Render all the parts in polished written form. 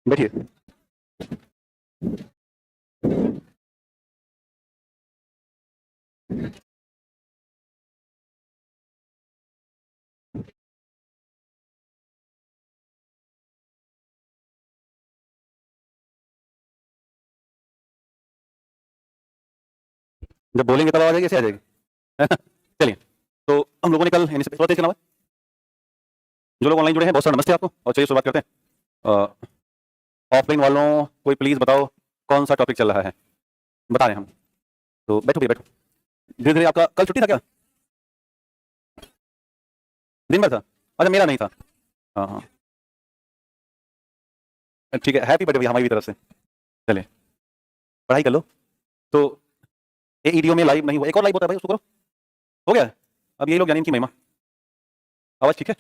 बैठिए। जब बोलेंगे तब आवाज आएगी, ऐसे आ जाएगी। चलिए, तो हम लोगों ने कल यानी थोड़ा तेज चलावा। जो लोग ऑनलाइन जुड़े हैं बहुत सारा नमस्ते आपको, और चलिए शुरुआत करते हैं। ऑफलाइन वालों कोई प्लीज बताओ कौन सा टॉपिक चल रहा है, बता रहे हैं हम। तो बैठो भैया बैठो। धीरे धीरे। आपका कल छुट्टी था क्या? दिन भर था? अच्छा, मेरा नहीं था। हाँ हाँ ठीक है, हैप्पी बर्थडे भैया हमारी भी तरफ से। चलिए पढ़ाई कर लो। तो ये वीडियो में लाइव नहीं हुआ, एक और लाइव होता है भाई, उसको करो। हो गया? अब ये लोग जाने इनकी महिमा। आवाज ठीक है?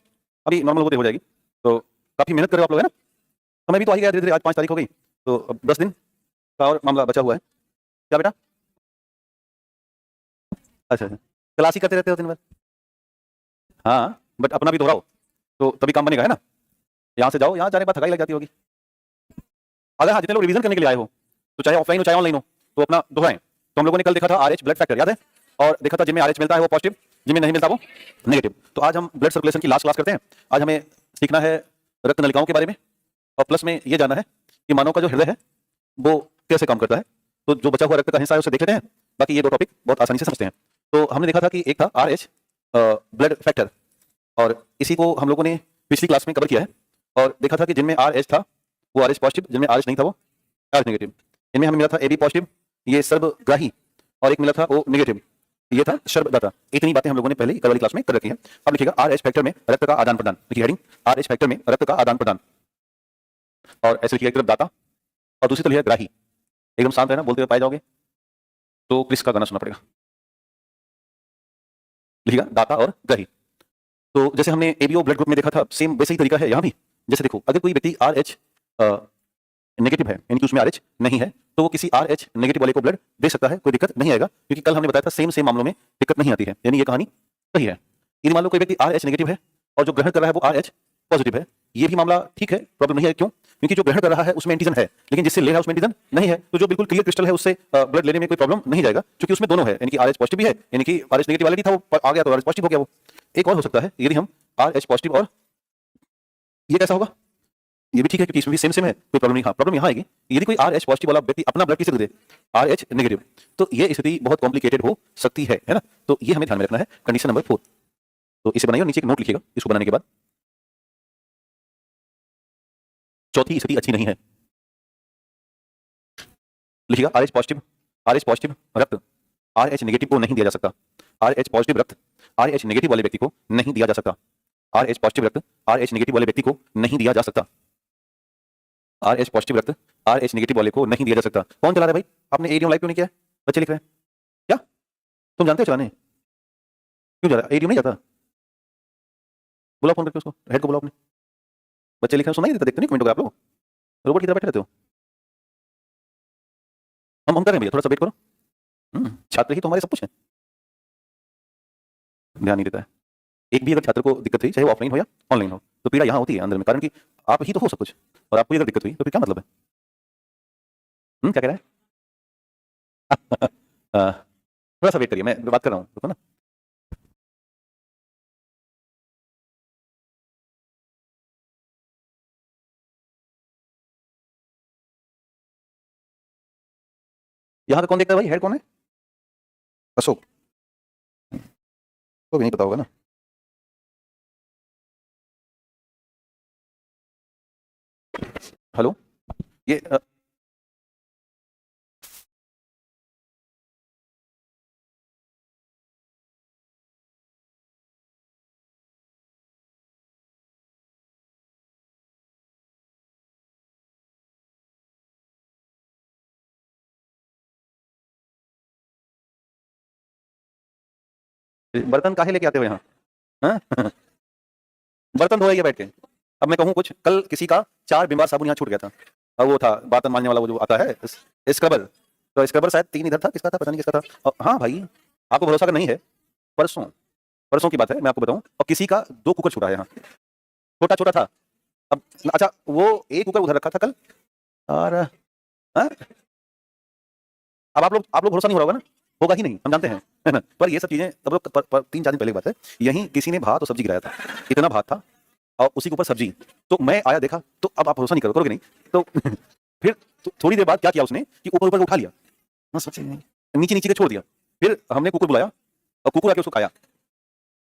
अभी नॉर्मल होते हो जाएगी। तो काफी मेहनत कर रहे हो आप लोग, है ना? समय भी तो आ ही गया धीरे धीरे, आज 5 तारीख हो गई, तो अब 10 दिन का और मामला बचा हुआ है। क्या बेटा? अच्छा अच्छा, क्लास ही करते रहते हो दिन भर? हाँ, बट अपना भी दोहराओ तो तभी काम बनेगा, है ना? यहाँ से जाओ, यहाँ जाने के बाद थकाई लग जाती होगी। अगर हाँ, जितने लोग रिवीजन करने के लिए आए हो, तो चाहे ऑफलाइन हो चाहे ऑनलाइन हो, तो अपना दोहराएं। तो हम लोगों ने कल देखा था आरएच ब्लड फैक्टर, याद है? और देखा था जिनमें आरएच मिलता है वो पॉजिटिव, जिनमें नहीं मिलता वो नेगेटिव। तो आज हम ब्लड सर्कुलेशन की लास्ट क्लास करते हैं। आज हमें सीखना है रक्त नलिकाओं के बारे में, और प्लस में ये जानना है कि मानव का जो हृदय है वो कैसे काम करता है। तो जो बचा हुआ रक्त का हिस्सा है उसे देख लेते हैं, बाकी ये दो टॉपिक बहुत आसानी से समझते हैं। तो हमने देखा था कि एक था आरएच ब्लड फैक्टर, और इसी को हम लोगों ने पिछली क्लास में कवर किया है, और देखा था कि जिनमें आरएच था वो आरएच पॉजिटिव, जिनमें आरएच नहीं था वो आरएच नेगेटिव। इनमें हमें मिला था एबी पॉजिटिव, ये सर्वग्राही, और एक मिला था ओ नेगेटिव, ये था सर्वदाता। इतनी बातें हम लोगों ने पहले कल वाली क्लास में कर रखी है। अब लिखिएगा आरएच फैक्टर में रक्त का आदान प्रदान, लिखिए हेडिंग आरएच फैक्टर में रक्त का आदान प्रदान, और ऐसे लिखिएगा एक तरफ दाता और दूसरी तरफ लिखिएगा ग्राही। एकदम शांत रहना, बोलते हुए पाए जाओगे तो क्रिस का गाना सुनना पड़ेगा। लिखिएगा दाता और ग्राही। तो जैसे हमने एबीओ ब्लड ग्रुप में देखा था, सेम वैसे ही तरीका है यहाँ भी। जैसे देखो, अगर कोई व्यक्ति आरएच नेगेटिव है, यानी कि उसमें आरएच नहीं है, तो वो किसी आरएच नेगेटिव वाले को ब्लड दे सकता है, कोई दिक्कत नहीं आएगा, क्योंकि कल हमने बताया था सेम मामलों में दिक्कत नहीं आती है, यानी ये कहानी सही है। यदि मान लो कोई व्यक्ति आरएच नेगेटिव है और जो ग्रहण कर रहा है वो आरएच पॉजिटिव है, ये भी मामला ठीक है, प्रॉब्लम नहीं है। क्यों? क्योंकि जो ग्रहण कर रहा है उसमें एंटीजन है, लेकिन जिससे ले रहा है उसमें एंटीजन नहीं है। तो जो बिल्कुल क्लियर क्रिस्टल है उससे ब्लड लेने में कोई प्रॉब्लम नहीं जाएगा, क्योंकि उसमें दोनों है, यानी कि आरएच पॉजिटिव भी है, यानी कि आरएच नेगेटिव वाला भी था वो आ गया तो आरएच पॉजिटिव हो गया वो। एक और हो सकता है, यदि हम आरएच पॉजिटिव और ये कैसा होगा, ये भी ठीक है क्योंकि इसमें भी सेम है, कोई प्रॉब्लम नहीं। हाँ, प्रॉब्लम यहाँ आएगी यदि कोई आरएच पॉजिटिव वाला व्यक्ति अपना ब्लड किसे दे दे, आरएच नेगेटिव, तो ये स्थिति बहुत कॉम्प्लिकेटेड हो सकती है ना? तो ये हमें ध्यान में रखना है, कंडीशन नंबर 4। तो इसे बनाइए और नीचे एक नोट लिखिएगा इसको बनाने के बाद। चौथी स्थिति अच्छी नहीं है, लिखिएगा आरएच पॉजिटिव रक्त आरएच नेगेटिव को नहीं दिया जा सकता। आरएच पॉजिटिव रक्त आरएच नेगेटिव वाले व्यक्ति को नहीं दिया जा सकता। आरएच पॉजिटिव रक्त आरएच नेगेटिव वाले व्यक्ति को नहीं दिया जा सकता। आरएच पॉजिटिव रक्त आरएच नेगेटिव वाले को नहीं दिया जा सकता। कौन चला रहा है भाई? आपने एडीएम लाइव क्यों नहीं किया है? बच्चे लिख रहे हैं क्या? तुम जानते हो चलाने? क्यों जा रहा है? एडीएम नहीं जाता? बुलाओ फोन करके उसको, हेड को बुलाओ अपने। बच्चे लिख रहे हैं, सुनाई देता? देखते नहीं कमेंट होगा आप लोग, रोबोट की तरह बैठे रहते हो। हम कर रहे हैं भैया, थोड़ा सा वेट करो। छात्र ही तो हमारे सब कुछ है, ध्यान नहीं देता है। एक भी अगर छात्र को दिक्कत हुई, चाहे वो ऑफलाइन हो या ऑनलाइन हो, तो पीड़ा यहाँ होती है अंदर में, कारण कि आप ही तो हो सब कुछ, और आपको अगर दिक्कत हुई तो फिर क्या मतलब है? क्या कह रहा है? थोड़ा सा वेट करिए, मैं बात कर रहा हूँ, रुको ना। यहाँ का कौन देखता है भाई? हेड कौन है? अशोक को भी नहीं पता होगा ना। हेलो, ये बर्तन काहे लेके आते हो यहाँ? हाँ? बर्तन धोएगा बैठ के। अब मैं कहूँ कुछ, कल किसी का 4 बिंबार साबुन यहाँ छूट गया था, और वो था बर्तन मांजने वाला, वो जो आता है स्क्रबर। तो स्क्रबर शायद 3 इधर था, किसका था पता नहीं किसका था। और हाँ भाई, आपको भरोसा अगर नहीं है, परसों परसों की बात है, मैं आपको बताऊं, और किसी का 2 कुकर छूटा है यहाँ, छोटा छोटा था। अब अच्छा, वो एक कुकर उधर रखा था कल, और हाँ? अब आप लोग भरोसा नहीं हो रहा होगा ना, होगा ही नहीं, हम जानते हैं, है ना? पर ये सब चीजें तब लोग 3-4 दिन पहले की बात है, यहीं किसी ने भात और सब्जी गिराया था, इतना भात था और उसी के ऊपर सब्जी। तो मैं आया देखा, तो अब आप भरोसा नहीं करोगे नहीं, तो फिर थोड़ी देर बाद क्या किया उसने कि ऊपर ऊपर उठा लिया, मैं सोचा नीचे नीचे के छोड़ दिया। फिर हमने कुकुर बुलाया और कुकुर आके उसको खाया।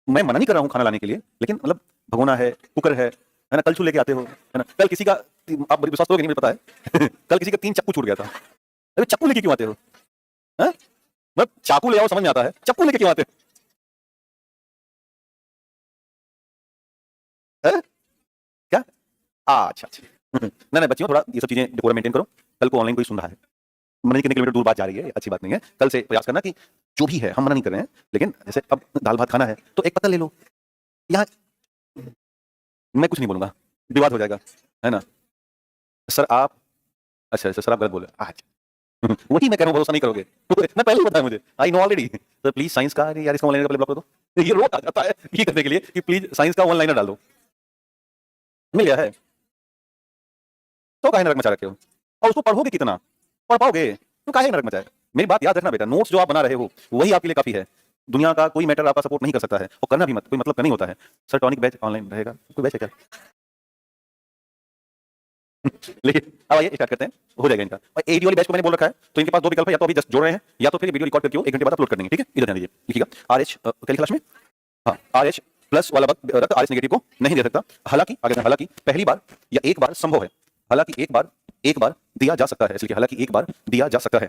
मैं मना नहीं कर रहा हूँ खाना लाने के लिए, लेकिन मतलब भगोना है, कुकर है ना, कल छू लेके आते हो, है ना? कल किसी का, आप विश्वास करोगे नहीं, मुझे पता है कल किसी का 3 चक्कू छूट गया था। अरे चक्कू लेके क्यों आते हो? हैं? मतलब चाकू ले आओ समझ में आता है, चक्कू लेके क्यों आते हो? हैं? क्या? अच्छा अच्छा नहीं नहीं बच्चियों, थोड़ा ये सब चीजें डेकोरम मेंटेन करो। कल को ऑनलाइन कोई सुन रहा है, मना नहीं कितने किलोमीटर दूर बात जा रही है, अच्छी बात नहीं है। कल से प्रयास करना कि जो भी है, हम मना नहीं कर रहे हैं, लेकिन जैसे अब दाल भात खाना है तो एक पत्ता ले लो। यहाँ मैं कुछ नहीं बोलूंगा, विवाद हो जाएगा, है ना? सर आप, अच्छा अच्छा सर आप गलत बोले, अच्छा वही मैं कह रहा हूँ, भरोसा नहीं करोगे मैं पहले ही बताया मुझे, आई नो ऑलरेडी। तो प्लीज साइंस का, अरे यार इसका ऑनलाइन का पहले ब्लॉक कर दो। ये रोज आ जाता है ये करने के लिए कि प्लीज साइंस का ऑनलाइनर डाल दो, मिल गया है तो काहे नरक मचा रखे हो? और उसको पढ़ोगे कितना? पढ़ पाओगे तो काहे नरक मचाए? मेरी बात याद रखना बेटा, नोट्स जो आप बना रहे हो वही आपके लिए काफी है। दुनिया का कोई मैटर आपका सपोर्ट नहीं कर सकता है, और करना भी मत, कोई मतलब का नहीं होता है। सर टॉनिक बैच ऑनलाइन रहेगा, कोई बैच है क्या? लेकिन अब आइए स्टार्ट करते हैं, हो जाएगा इनका। और एडी वाली बैच को मैंने बोल रखा है, तो इनके पास 2 विकल्प है, या तो अभी जस्ट जोड़ रहे हैं, या तो फिर वीडियो रिकॉर्ड करके 1 घंटे बाद अपलोड कर देंगे, ठीक है? इधर ध्यान दीजिए, लिखिएगा आरएच क्या क्लास में, हाँ आरएच प्लस वाला रक्त आरएच नेगेटिव को नहीं दे सकता। हालांकि आगे हालांकि पहली बार या एक बार संभव है, हालांकि एक बार दिया जा सकता है, इसलिए हालांकि एक बार दिया जा सकता है,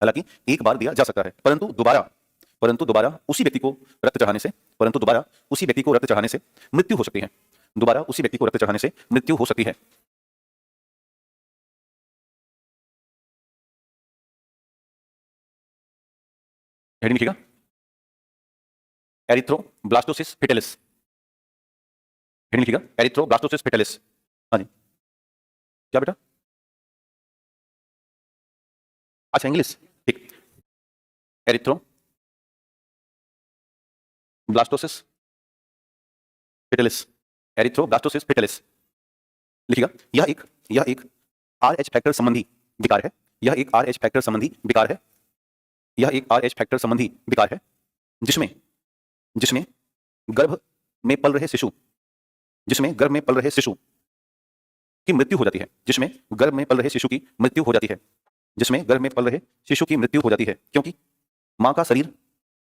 हालांकि एक बार दिया जा सकता है, परंतु दोबारा उसी व्यक्ति को रक्त चढ़ाने से, परंतु दोबारा उसी व्यक्ति को रक्त चढ़ाने से मृत्यु हो सकती है, दोबारा उसी व्यक्ति को रक्त चढ़ाने से मृत्यु हो सकती है। हेडिंग लिखिएगा, एरिथ्रोब्लास्टोसिस फेटालिस। हेडिंग लिखिएगा, एरिथ्रोब्लास्टोसिस फेटालिस। हाँ जी, क्या बेटा? अच्छा इंग्लिश, ठीक। Erythroblastosis fetalis, erythroblastosis fetalis. लिखिएगा, यह एक आरएच फैक्टर संबंधी विकार है, यह एक आरएच फैक्टर संबंधी विकार है, यह एक आरएच फैक्टर संबंधी विकार है, जिसमें जिसमें गर्भ में पल रहे शिशु, जिसमें गर्भ में पल रहे शिशु की मृत्यु हो जाती है, जिसमें गर्भ में पल रहे शिशु की मृत्यु हो जाती है, जिसमें गर्भ में पल रहे शिशु की मृत्यु हो जाती है, क्योंकि मां का शरीर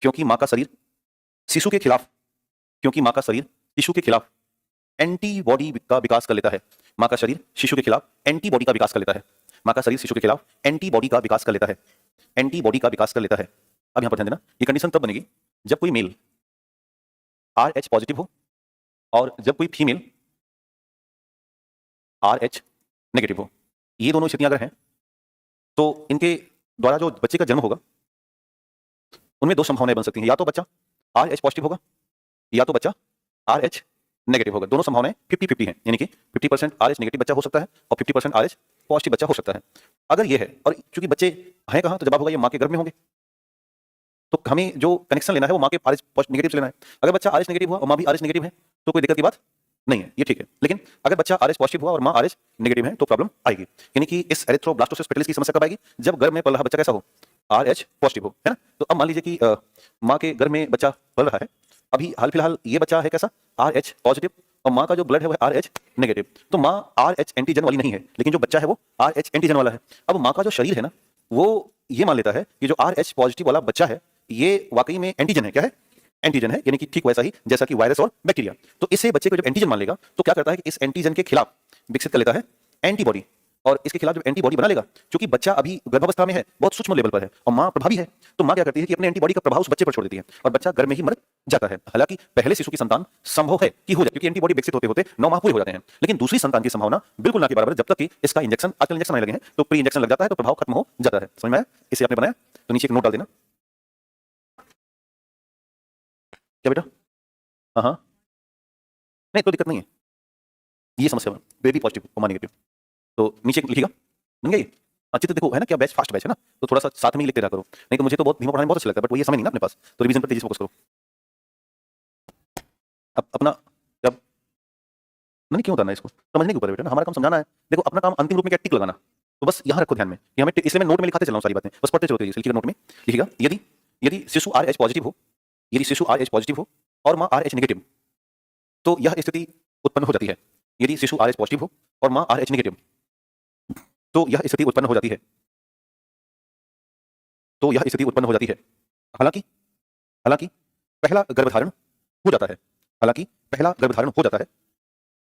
क्योंकि मां का शरीर शिशु के खिलाफ क्योंकि मां का शरीर शिशु के खिलाफ एंटीबॉडी का विकास कर लेता है, मां का शरीर शिशु के खिलाफ एंटीबॉडी का विकास कर लेता है, मां का शरीर शिशु के खिलाफ एंटीबॉडी का विकास कर लेता है, एंटीबॉडी का विकास कर लेता है। अब यहां पर ध्यान देना, ये कंडीशन तब बनेगी जब कोई मेल RH पॉजिटिव हो और जब कोई फीमेल RH नेगेटिव हो। ये दोनों स्थितियां अगर हैं तो इनके द्वारा जो बच्चे का जन्म होगा उनमें 2 संभावनाएं बन सकती हैं, या तो बच्चा RH पॉजिटिव होगा या तो बच्चा RH नेगेटिव होगा। दोनों संभावनाएं 50-50 हैं, यानी कि 50% RH नेगेटिव बच्चा हो सकता है और 50% RH पॉजिटिव बच्चा हो सकता है। अगर ये है, और चूंकि बच्चे हैं कहाँ, तो जवाब होगा ये मां के गर्भ में होंगे, तो हमें जो कनेक्शन लेना है वो मां के RH नेगेटिव से लेना है। अगर बच्चा RH नेगेटिव हुआ और मां भी RH नेगेटिव है तो कोई दिक्कत की बात नहीं है, ये ठीक है। लेकिन अगर बच्चा RH पॉजिटिव हुआ और मां RH नेगेटिव है तो प्रॉब्लम आएगी, यानी कि इस एरिथ्रोब्लास्टोसिस फेटालिस की समस्या कब आएगी? जब गर्भ में पल रहा बच्चा कैसा हो, RH पॉजिटिव हो, है ना? तो अब मान लीजिए कि मां के गर्भ में बच्चा पल रहा है, अभी हाल फिलहाल ये बच्चा है कैसा, RH पॉजिटिव, और मां का जो ब्लड है वो है RH नेगेटिव। तो मां RH एंटीजन वाली नहीं है, लेकिन जो बच्चा है वो RH एंटीजन वाला है। अब मां का जो शरीर है ना, वो ये मान लेता है कि जो RH पॉजिटिव वाला बच्चा है ये वाकई में एंटीजन है, क्या है? एंटीजन है, यानी कि ठीक वैसा ही जैसा कि वायरस और बैक्टीरिया। तो इससे बच्चे को जब एंटीजन मान लेगा तो क्या करता है कि इस एंटीजन के खिलाफ विकसित कर लेता है एंटीबॉडी, और इसके खिलाफ जब एंटीबॉडी बना लेगा, क्योंकि बच्चा अभी गर्भावस्था में है, बहुत सूक्ष्म लेवल पर है और मां प्रभावी है, तो मां क्या करती है कि अपने एंटीबॉडी का प्रभाव उस बच्चे पर छोड़ देती है और बच्चा गर्भ में ही मर जाता है। हालांकि पहले शिशु की संतान संभव है कि हो जाए, क्योंकि एंटीबॉडी विकसित होते होते 9 माह पूरे हो जाते हैं, लेकिन दूसरी संतान की संभावना बिल्कुल ना के बराबर, जब तक कि इसका इंजेक्शन, आजकल इंजेक्शन आने लगे हैं तो प्री इंजेक्शन लग जाता है तो प्रभाव खत्म हो जाता है। समझ में आया? इसे आपने बनाया तो नीचे एक नोट डाल देना। क्या बेटा? हाँ हाँ, नहीं तो दिक्कत नहीं है, ये समस्या बेबी पॉजिटिव और मां नेगेटिव। तो नीचे लिखिएगा, बन गया ये? अच्छे तो देखो है ना, क्या बैच फास्ट बैच है ना, तो थोड़ा सा साथ में ही लिखते रहा करो, नहीं तो मुझे तो बहुत धीमा पढ़ाने में बहुत अच्छा लगता है, बट वो ये समय नहीं ना अपने पास, तो रिवीजन पर तेजी से फोकस करो। अब अपना जब नहीं, क्यों उतारना है इसको, समझने के ऊपर है बेटा ना, हमारा काम समझाना है। देखो अपना काम अंतिम रूप में क्या, टिक लगाना, तो बस यहाँ रखो ध्यान में कि हमें, इसलिए मैं नोट में लिखाते चल रहा हूँ सारी बातें, बस पढ़ते चलो तेजी से। लिखिएगा नोट में, लिखिएगा यदि यदि शिशु RH पॉजिटिव हो, यदि शिशु RH पॉजिटिव हो और माँ RH नेगेटिव, तो यह स्थिति उत्पन्न हो जाती है। यदि शिशु RH पॉजिटिव हो और माँ RH नेगेटिव, तो यह स्थिति उत्पन्न हो जाती है। तो यह स्थिति उत्पन्न हो जाती है। हालांकि हालांकि पहला गर्भधारण हो जाता है, हालांकि पहला गर्भधारण हो जाता है,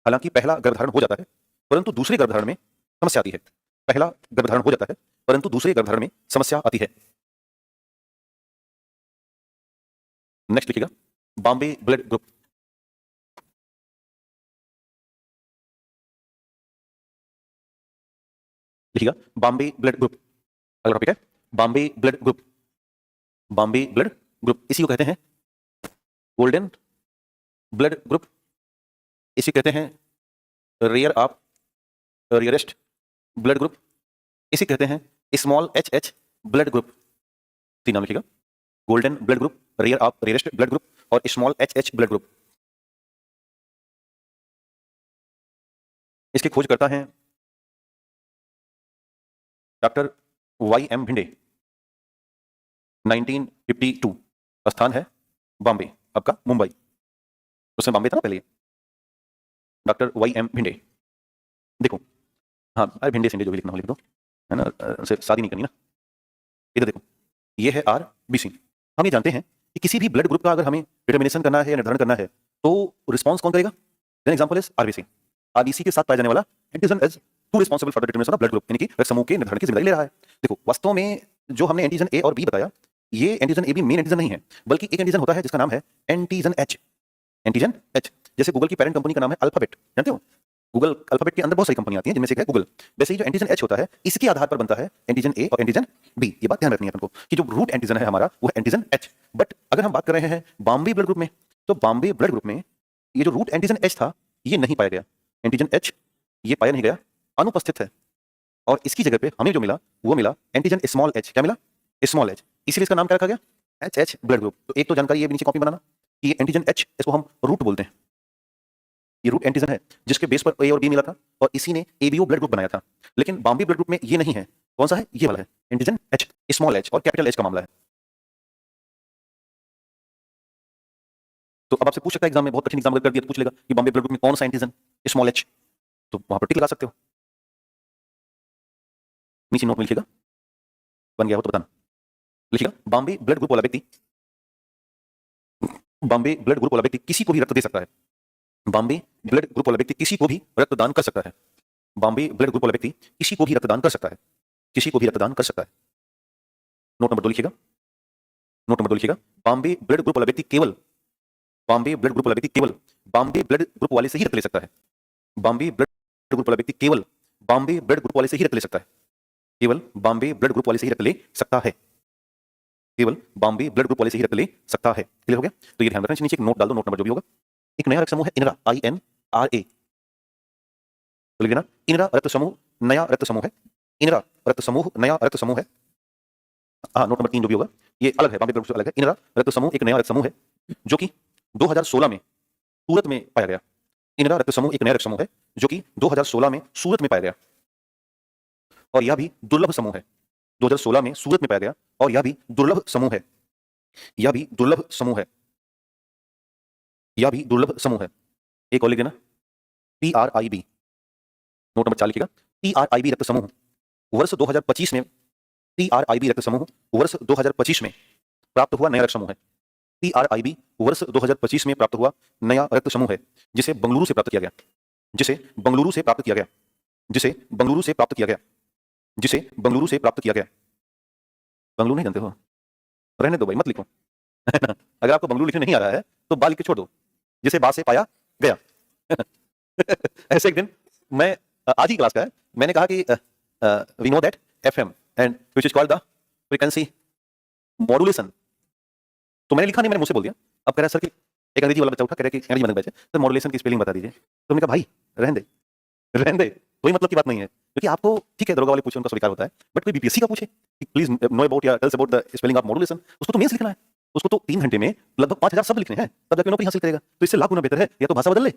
हालांकि पहला गर्भधारण हो जाता है, परंतु दूसरे गर्भधारण में समस्या आती है। पहला गर्भधारण हो जाता है परंतु दूसरे गर्भधारण में समस्या आती है। नेक्स्ट लिखिएगा बॉम्बे ब्लड ग्रुप। लिखिएगा बॉम्बे ब्लड ग्रुप, अगला टॉपिक है Bombay blood group. Bombay blood group इसी को कहते हैं गोल्डन ब्लड ग्रुप, इसी कहते हैं rare of rarest blood group, इसी कहते हैं स्मॉल HH ब्लड ग्रुप। तीन नाम लिखिएगा golden blood group, rare of rarest blood group और स्मॉल HH ब्लड ग्रुप। इसकी खोज करता है डॉक्टर YM भिंडे, 1952, स्थान है बॉम्बे, आपका मुंबई, उसमें बॉम्बे था ना पहले। डॉक्टर YM भिंडे, देखो हाँ अरे भिंडे सिंडे जो भी लिखना हो लिख दो, है ना, उनसे शादी नहीं करनी ना। इधर देखो ये है RBC। हम ये जानते हैं कि किसी भी ब्लड ग्रुप का अगर हमें डिटर्मिनेशन करना है या निर्धारण करना है तो रिस्पॉन्स कौन करेगा? Then example is RBC। RBC के साथ पाया जाने वाला antigen is to responsible for the determination of blood group, यानी कि रक्त समूह के निर्धारण की जिम्मेदारी ले रहा है। देखो वास्तव में जो हमने एंटीजन A और B बताया, ये antigen A B main antigen नहीं है, बल्कि एक एंटीजन होता है जिसका नाम है एंटीजन H। एंटीजन H, जैसे गूगल की पेरेंट कंपनी का नाम है अल्फाबेट, जानते हो? गूगल अल्फाबेट के अंदर बहुत सारी कंपनियां आती हैं जिनमें से एक है गूगल। वैसे ही जो एंटीजन H होता है इसके आधार पर बनता है एंटीजन A और एंटीजन B। ये बात ध्यान रखनी है तुमको कि जो रूट एंटीजन है हमारा वो है एंटीजन H। बट अगर हम बात कर रहे हैं बॉम्बे ब्लड ग्रुप में, तो बॉम्बे ब्लड ग्रुप में ये जो रूट एंटीजन H था ये नहीं पाया गया। एंटीजन H ये पाया नहीं गया, अनुपस्थित है, और इसकी जगह पे हमें जो मिला वो मिला एंटीजन स्मॉल h। क्या मिला? Small h। इसीलिए इसका नाम क्या रखा गया? HH blood group. तो एक तो जानकारी ये भी नीचे कॉपी बनाना कि ये एंटीजन H, इसको हम रूट बोलते हैं। ये रूट एंटीजन है जिसके बेस पर A और B मिला था और इसी ने ABO ब्लड ग्रुप बनाया था। लेकिन बॉम्बे ब्लड ग्रुप में ये नहीं है। कौन सा है? ये वाला है एंटीजन H, स्मॉल h और कैपिटल H का मामला है। तो अब आपसे पूछ सकता है एग्जाम में, बहुत कठिन एग्जाम अगर कर दिया तो पूछ लेगा कि बॉम्बे ब्लड ग्रुप में कौन सा एंटीजन स्मॉल h, तो वहां पर टिक लगा सकते हो, नीचे नोट में लिखिएगा, बन गया हो तो बताना। लिखिएगा बॉम्बे ब्लड ग्रुप वाला व्यक्ति, बॉम्बे ब्लड ग्रुप वाला व्यक्ति किसी को भी रक्त दे सकता है। बॉम्बे ब्लड ग्रुप वाला व्यक्ति किसी को भी रक्तदान कर सकता है। बॉम्बे ब्लड ग्रुप वाला व्यक्ति किसी को भी रक्तदान कर सकता है, किसी को भी रक्तदान कर सकता है। नोट नंबर 2 लिखिएगा, नोट नंबर 2 लिखिएगा बॉम्बे ब्लड ग्रुप वाला व्यक्ति केवल, बॉम्बे ब्लड ग्रुप वाला व्यक्ति केवल बॉम्बे ब्लड ग्रुप वाले से ही रक्त ले सकता है। बॉम्बे ब्लड ग्रुप वाला व्यक्ति केवल बॉम्बे ब्लड ग्रुप वाले से ही रक्त ले सकता है, केवल बॉम्बे ब्लड ग्रुप वाले से ही रक्त ले सकता है, केवल बॉम्बे ब्लड ग्रुप वाले से ही रक्त ले सकता है। क्लियर हो गया? तो ये ध्यान रखना, नीचे एक नोट डाल दो, नोट नंबर जो भी होगा। एक नया रक्त समूह है इनरा, INRA, तो लिख देना इनरा रक्त समूह नया रक्त समूह है, इनरा रक्त समूह नया रक्त समूह है। हाँ नोट नंबर 3 जो भी होगा ये अलग है, बॉम्बे ब्लड ग्रुप से अलग है। इनरा रक्त समूह एक नया रक्त समूह है जो कि 2016 में सूरत में पाया गया। इनरा रक्त समूह एक नया रक्त समूह है जो कि 2016 में सूरत में पाया गया, और यह भी दुर्लभ समूह है। 2016 में सूरत में पाया गया और यह भी दुर्लभ समूह है, यह भी दुर्लभ समूह है, यह भी दुर्लभ समूह है। एक और लिख देना PRIB, नोट नंबर 4 लिखिएगा PRIB रक्त समूह वर्ष 2025 में, PRIB रक्त समूह वर्ष 2025 में प्राप्त हुआ नया रक्त समूह है। PRIB वर्ष 2025 में प्राप्त हुआ नया रक्त समूह है जिसे बंगलुरु से प्राप्त किया गया, जिसे बंगलुरु से प्राप्त किया गया, जिसे बंगलुरु से प्राप्त किया गया, जिसे बंगलुरु से प्राप्त किया गया। बंगलुरु नहीं जानते हो? रहने दो भाई, मत लिखो है ना। अगर आपको बंगलुरु लिखने नहीं आ रहा है तो बा लिख के छोड़ दो, जिसे बा से पाया गया। ऐसे एक दिन मैं, आज ही क्लास का है, मैंने कहा कि we know that FM and which is called the frequency modulation. तो मैंने लिखा नहीं, मैंने मुझसे बोल दिया। अब कह रहा है सर कि एक अंग्रेजी वाला बच्चा उठा, कह रहा है कि अंग्रेजी बैच है तो मॉड्यूलेशन की स्पेलिंग बता दीजिए। तो मैंने कहा भाई रहने दे, रहने दे, कोई मतलब की बात नहीं है, क्योंकि आपको ठीक है दरोगा वाले पूछे उनका स्वीकार होता है, बट कोई BPSC का पूछे कि प्लीज नो अबाउट या tells about the spelling of modulation, उसको तो मेंस लिखना है, उसको तो 3 घंटे में लगभग 5000 शब्द लिखने हैं, तब जाके नौकरी हासिल करेगा। तो इससे लाख गुना बेहतर है या तो भाषा बदल ले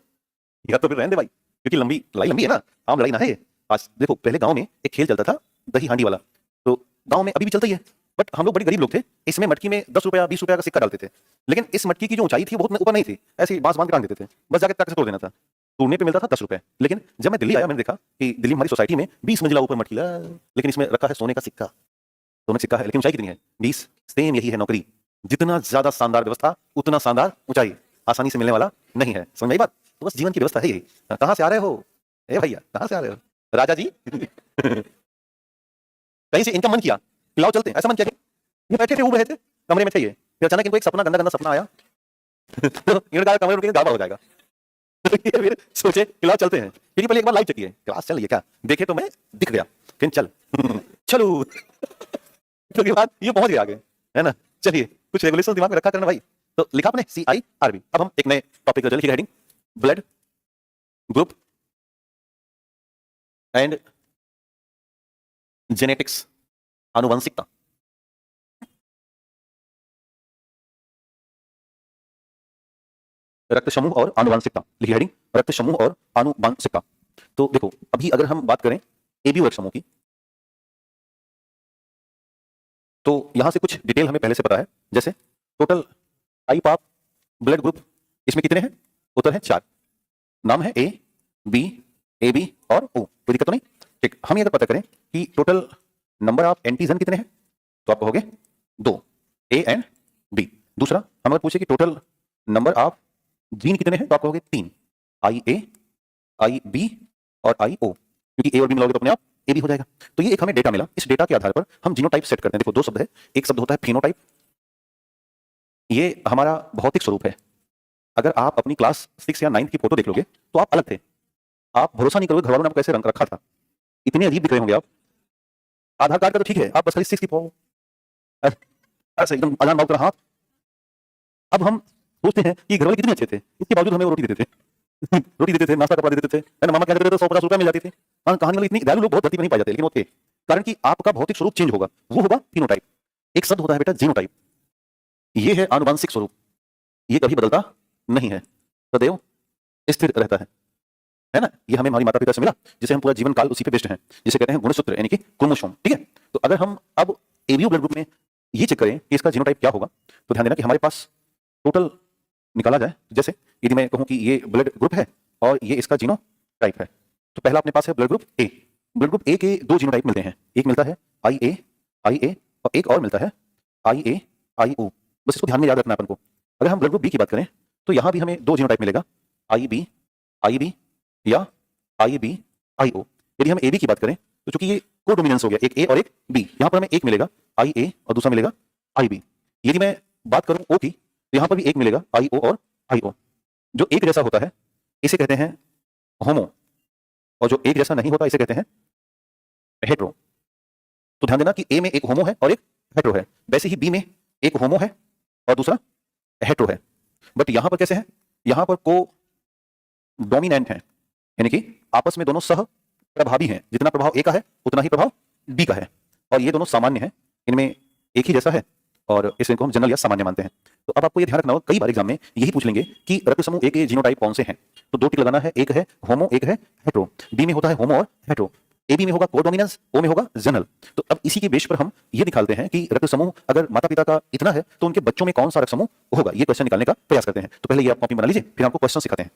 या तो फिर रहने दे भाई, क्योंकि लंबी लड़ाई लंबी है ना, आम लड़ाई ना है ये। आज देखो पहले गांव में एक खेल चलता था दही हांडी वाला, तो गांव में अभी भी चलता ही है, बट हम लोग बड़े गरीब लोग थे, इसमें मटकी में 10 रुपया 20 रुपया का सिक्का डालते थे, लेकिन इस मटकी की जो ऊंचाई थी बहुत ऊपर नहीं थी, ऐसे ही बांस बांध के टांग देते थे, बस जाके टक से तोड़ देना था, तोड़ने पे मिलता था 10 रुपए। लेकिन जब मैं दिल्ली आया मैंने देखा कि दिल्ली में हमारी सोसाइटी में 20 मंजिला ऊपर मटकी है, लेकिन इसमें रखा है सोने का सिक्का, सोने का सिक्का है, लेकिन ऊंचाई कितनी है 20। सेम यही है नौकरी, जितना ज्यादा शानदार व्यवस्था उतना शानदार ऊंचाई, आसानी से मिलने वाला नहीं है। समझ में आई बात? तो बस जीवन की व्यवस्था है यही। कहां से आ रहे हो ए भैया, कहां से आ रहे हो राजा जी? कहीं से इनका मन किया कि लाओ चलते हैं, ऐसा मन किया कि ये बैठे थे, वो रहे थे कमरे में थे ये, फिर अचानक इनको एक सपना, गंदा गंदा सपना आया तो इन्होंने कहा कमरे में रुकेंगे गाढ़ा हो जाएगा तो ये फिर सोचे कि लाओ चलते हैं, क्योंकि पहले एक बार लाइव चेक किए, क्लास चल रही है क्या, देखे तो मैं दिख गया, फिर चल चलो क्योंकि बाद ये पहुंच गया आगे, है ना। चलिए कुछ रेगुलेशन दिमाग में रखा करना भाई। तो लिखा आपने CIRB। अब हम एक नए टॉपिक पर चलिए, heading blood group and genetics, आनुवंशिकता। रक्त समूह और आनुवंशिकता, लिखिए हेडिंग रक्त समूह और आनुवंशिकता। तो देखो अभी अगर हम बात करें AB रक्त समूह की, तो यहां से कुछ डिटेल हमें पहले से पता है, जैसे total type of blood group इसमें कितने हैं, उत्तर है 4, नाम है AB, AB और O, कोई दिक्कत तो नहीं। ठीक, हम ये अगर पता करें कि टोटल नंबर ऑफ एंटीजन कितने हैं, तो आप कहोगे 2, A एंड B। दूसरा हम अगर पूछे कि टोटल नंबर ऑफ जीन कितने हैं, तो आप कहोगे 3, IA, IB और IO, क्योंकि A और B मिलाओगे तो अपने आप AB हो जाएगा। तो ये एक हमें डेटा मिला, इस डेटा के आधार पर हम जीनोटाइप सेट करते हैं। देखो 2 शब्द है, एक शब्द होता है फिनोटाइप, ये हमारा भौतिक स्वरूप है। अगर आप अपनी क्लास 6 या 9 की फोटो देख लोगे तो आप अलग थे, आप भरोसा नहीं करोगे घर वालों ने आपको कैसे रंग रखा था, इतने अजीब दिख रहे होंगे आप। आधार कार्ड का तो ठीक है, आप बस खाली 6 की पाओ ऐसे एकदम अजान बाबू तरह हाथ। अब हम सोचते हैं कि घर वाले कितने अच्छे थे, इसके बावजूद हमें वो रोटी देते थे रोटी देते थे, नाश्ता कपड़ा देते थे, है ना, मामा क्या देते थे, 150 रुपया मिल जाती थी। हाँ, कहानी वाले इतनी दयालु लोग बहुत धरती पर नहीं पाए जाते, लेकिन वो थे, कारण कि आपका भौतिक स्वरूप चेंज होगा, वो होगा फिनोटाइप। एक शब्द होता है बेटा जीनोटाइप, ये है आनुवंशिक स्वरूप, ये कभी बदलता नहीं है, सदैव स्थिर रहता है ना। ये हमें हमारी माता पिता से मिला, जिसे हम पूरा जीवन काल उसी पे बेस्ड हैं, जिसे कहते हैं गुणसूत्र यानी कि क्रोमोसोम। ठीक है, तो अगर हम अब एबीओ ब्लड ग्रुप में ये चेक करें कि इसका जीनोटाइप क्या होगा, तो ध्यान देना कि हमारे पास टोटल निकाला जाए, जैसे यदि मैं कहूं कि ये ब्लड ग्रुप है और ये इसका जीनोटाइप है, तो पहला अपने पास है blood group A. Blood group A के 2 जीनोटाइप मिलते हैं, एक मिलता है IA और एक और मिलता है IAIO। बस इसको ध्यान में याद रखना अपन को। अगर हम ब्लड ग्रुप बी की बात करें तो यहां भी हमें 2 जीनोटाइप मिलेगा, IB या IBIO। यदि हम AB की बात करें तो चूंकि ये को डोमिनेंस हो गया, एक A और एक B, यहां पर हमें एक मिलेगा IA और दूसरा मिलेगा IB। यदि मैं बात करूं O की, तो यहां पर भी एक मिलेगा IO और IO। जो एक जैसा होता है इसे कहते हैं होमो, और जो एक जैसा नहीं होता इसे कहते हैं हेट्रो। तो ध्यान देना कि A में एक होमो है और एक हेट्रो है, वैसे ही B में एक होमो है और दूसरा हेट्रो है। बट यहां पर कैसे है, यहां पर को डोमिनेंट है, यानी कि आपस में दोनों सह प्रभावी हैं, जितना प्रभाव A का है उतना ही प्रभाव B का है, और ये दोनों सामान्य हैं, इनमें एक ही जैसा है और इसको हम जनरल या सामान्य मानते हैं। तो अब आपको ये ध्यान रखना होगा, कई बार एग्जाम में यही पूछ लेंगे कि रक्त समूह ए के जीनोटाइप कौन से हैं, तो 2 टिक लगाना है, एक है होमो एक है हेट्रो। बी में होता है होमो और हेट्रो, AB में होगा कोडोमिनेंस, O में होगा जनरल। तो अब इसी के बेस पर हम ये निकालते हैं कि रक्त समूह अगर माता पिता का इतना है तो उनके बच्चों में कौन सा रक्त समूह होगा, ये क्वेश्चन निकालने का प्रयास करते हैं। तो पहले ये आप कॉपी बना लीजिए, फिर आपको क्वेश्चन सिखाते हैं।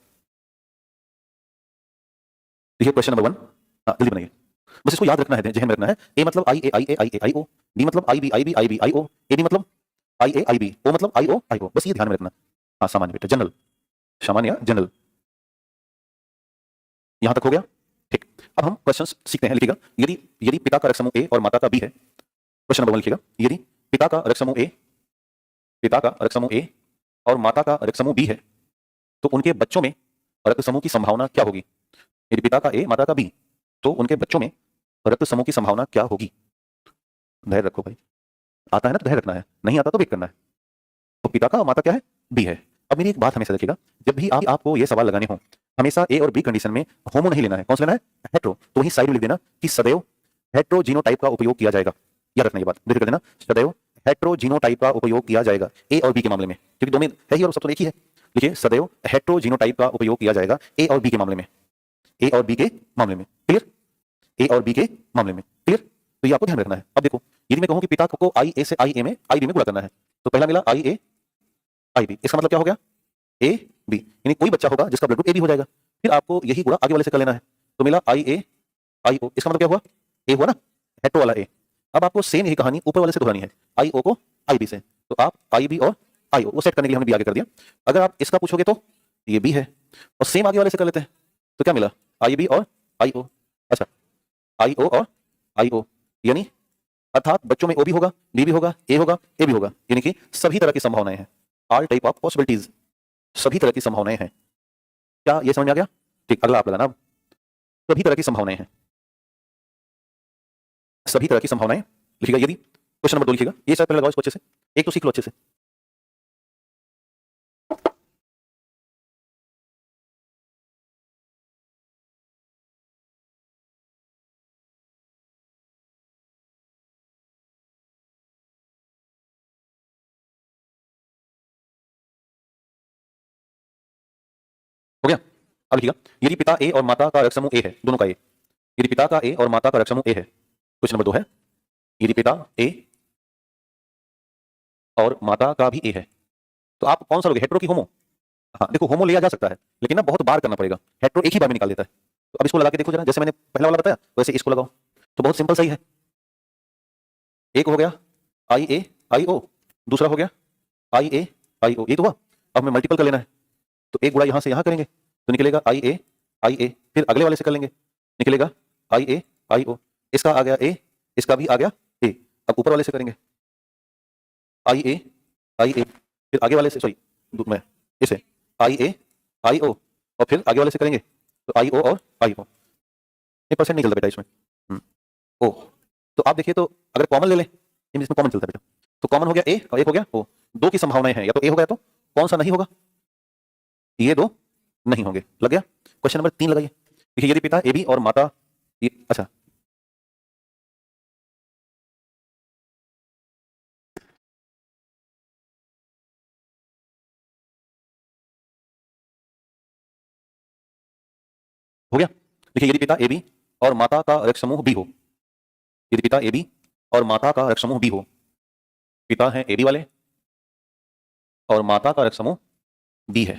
देखिए क्वेश्चन नंबर 1, जल्दी बनाइए, बस इसको याद रखना है, जहन में रखना है। A मतलब IAIAIAIO, B मतलब IBIBIBIO, AB मतलब IAIB, O मतलब IOIO, बस ये ध्यान में रखना। हाँ सामान्य बेटा, जनरल, सामान्य या जनरल, यहां तक हो गया। ठीक, अब हम क्वेश्चन सीखते हैं। लिखिएगा, यदि पिता का रक्त समूह A और माता का B है, क्वेश्चन नंबर 1 लिखिएगा, यदि पिता का रक्त समूह A और माता का रक्त समूह B है, तो उनके बच्चों में रक्त समूह की संभावना क्या होगी। यदि पिता का A माता का B, तो उनके बच्चों में रक्त समूह की संभावना क्या होगी। धैर्य रखो भाई, आता है ना तो धैर्य रखना है, नहीं आता तो वेट करना है। तो पिता का और माता क्या है, B है। अब मेरी एक बात हमेशा रखिएगा, जब भी आपको ये सवाल लगाने हो, हमेशा A और B कंडीशन में होमो नहीं लेना है, कौन सा लेना है, हेट्रो। तो वहीं साइड में लिख देना कि सदैव हेट्रो जीनोटाइप का उपयोग किया जाएगा। याद रखना ये बात, कर देना, सदैव हेट्रो जीनोटाइप का उपयोग किया जाएगा A और B के मामले में, क्योंकि दो में है ही और सब तो एक ही है। लिखिए, सदैव हेट्रो जीनोटाइप का उपयोग किया जाएगा A और B के मामले में, A और B के मामले में, क्लियर, A और B के मामले में, क्लियर। तो ये आपको ध्यान रखना है। अब देखो, यदि मैं कहूं कि पिता को आई ए से आई ए में आई बी में गुणा करना है, तो पहला मिला आई ए आई बी, इसका मतलब क्या हो गया, ए बी, यानी कोई बच्चा होगा जिसका ब्लड ग्रुप ए बी हो जाएगा, फिर आपको यही गुणा आगे वाले से कर लेना है, तो मिला आई ए आई ओ, इसका मतलब क्या हुआ, ए हुआ ना, हेट्रो वाला ए। अब आपको सेम यही कहानी ऊपर वाले से दोहरानी है, आई ओ को आई बी से, तो आप आई बी और आई ओ वो सेट करने के लिए हमने बी आगे कर दिया। अगर आप इसका पूछोगे तो ये बी है, और सेम आगे वाले से कर लेते हैं, तो क्या मिला, आई बी और आई ओ, अच्छा आई ओ और आई ओ, यानी अर्थात बच्चों में ओ भी होगा, बी भी होगा, ए होगा, ए भी होगा, यानी कि सभी तरह की संभावनाएं हैं, ऑल टाइप ऑफ पॉसिबिलिटीज, सभी तरह की संभावनाएं हैं। क्या ये समझ में आ गया? ठीक, अगला आप लगाना। अब सभी तरह की संभावनाएं हैं, सभी तरह की संभावनाएं लिखिएगा। यदि क्वेश्चन नंबर 2 लिखिएगा, ये शायद पहले लगाओ इसको अच्छे से, एक तो सीख लो अच्छे से। हो गया? अब लिखिएगा, यदि पिता ए और माता का रक्त समूह ए है, दोनों का ए, यदि पिता का ए और माता का रक्त समूह ए है, क्वेश्चन नंबर 2 है, यदि पिता ए और माता का भी ए है, तो आप कौन सा लोगे, हेट्रो की होमो? हाँ देखो, होमो लिया जा सकता है, लेकिन ना बहुत बार करना पड़ेगा, हेट्रो एक ही बार में निकाल देता है। तो अब इसको लगा के देखो जरा, जैसे मैंने पहला वाला बताया वैसे इसको लगाओ, तो बहुत सिंपल सही है। एक हो गया आई ए आई ओ, दूसरा हो गया आई ए आई ओ, ये तो हुआ। अब हमें मल्टीपल कर लेना है, तो एक गुणा यहां से यहां करेंगे तो निकलेगा आई ए, फिर अगले वाले से कर लेंगे, निकलेगा आई ओ, इसका आ गया ए, इसका भी आ गया ए। अब ऊपर वाले से करेंगे आई ए, फिर आगे वाले से, सॉरी मैं इसे आई ओ, और फिर आगे वाले से करेंगे तो आई ओ और आई ओ। ये परसेंट नहीं चलता बेटा इसमें, ओ। तो आप देखिए, तो अगर कॉमन ले लें, इसमें कॉमन चलता है बेटा, तो कॉमन हो गया ए और एक हो गया ओ, दो की संभावनाएं हैं, या तो ए हो गया, तो कौन सा नहीं होगा, ये दो नहीं होंगे। लग गया? क्वेश्चन नंबर 3 लगाइए। देखिए, यदि पिता ए बी और माता अच्छा हो गया। देखिए, यदि पिता ए बी और माता का रक्त समूह बी हो, यदि पिता ए बी और माता का रक्त समूह बी हो, पिता है ए बी वाले और माता का रक्त समूह बी है,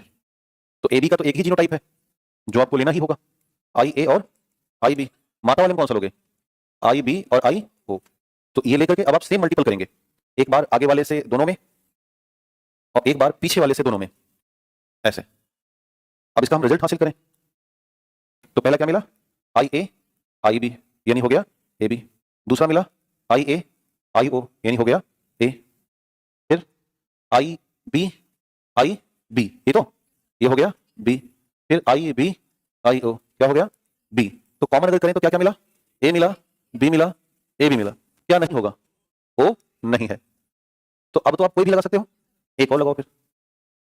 तो ए बी का तो एक ही जीनोटाइप है जो आपको लेना ही होगा, आई ए और आई बी। माता वाले में कौन सा लोगे, आई बी और आई ओ, तो ये लेकर के अब आप सेम मल्टीपल करेंगे, एक बार आगे वाले से दोनों में और एक बार पीछे वाले से दोनों में, ऐसे। अब इसका हम रिजल्ट हासिल करें, तो पहला क्या मिला, आई बी, यानी हो गया ए बी, दूसरा मिला आई ओ, यानी हो गया ए, फिर आई बी ये तो ये हो गया बी, फिर आई ओ, क्या हो गया बी। तो कॉमन अगर करें तो क्या क्या मिला, ए मिला, बी मिला, ए बी मिला, क्या नहीं होगा, ओ नहीं है। तो अब तो आप कोई भी लगा सकते हो, एक और लगाओ फिर।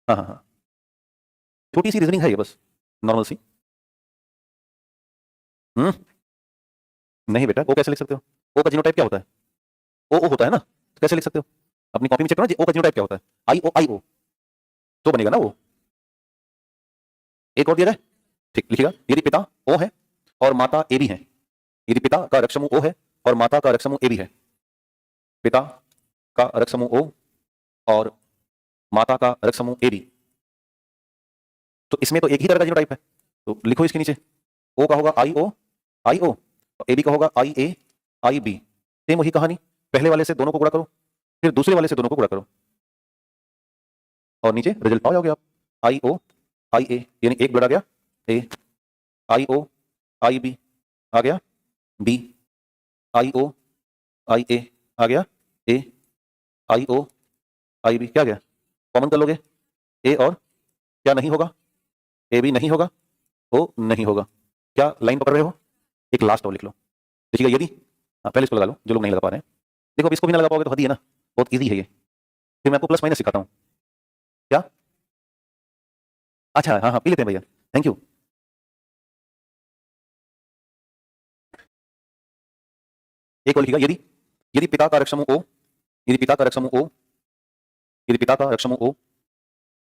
हाँ हाँ हाँ, छोटी सी रीजनिंग है ये, बस नॉर्मल सी। नहीं बेटा, ओ कैसे लिख सकते हो, ओ का जीनोटाइप क्या होता है, ओ होता है ना, तो कैसे लिख सकते हो, अपनी कॉपी में चेक करो ना, ओ का जीनोटाइप क्या होता है, आई ओ, तो बनेगा ना वो। एक और दिया जाए, ठीक, लिखिएगा, यदि पिता ओ है और माता ए बी है, यदि पिता का रक्त समूह ओ है और माता का रक्त समूह ए बी है, पिता का रक्त समूह ओ और माता का रक्त समूह ए बी, तो इसमें तो एक ही तरह का जीनोटाइप है, तो लिखो इसके नीचे, ओ का होगा आई ओ, ए बी का होगा आई बी। सेम वही कहानी, पहले वाले से दोनों को गुणा करो, फिर दूसरे वाले से दोनों को गुणा करो, और नीचे रिजल्ट पा जाओगे आप, आई ए, यानी एक ब्लड आ गया ए, आई ओ आई बी आ गया बी, आई ओ आई ए आ गया ए, आई ओ आई बी क्या गया, कॉमन कर लोगे, ए और क्या नहीं होगा, ए बी नहीं होगा, ओ नहीं होगा। क्या लाइन पकड़ रहे हो? एक लास्ट और लिख लो, देखिएगा, यदि पहले इसको लगा लो जो लोग नहीं लगा पा रहे हैं। देखो, अब इसको भी ना लगा पाओगे तो हद ही है ना, बहुत ईजी है ये, फिर मैं आपको प्लस माइनस सिखाता हूँ। क्या? अच्छा हाँ हाँ, पी लेते हैं भैया, थैंक यू। एक और लिखिएगा, यदि यदि पिता का रक्त समूह ओ, यदि पिता का रक्त समूह ओ, यदि पिता का रक्त समूह ओ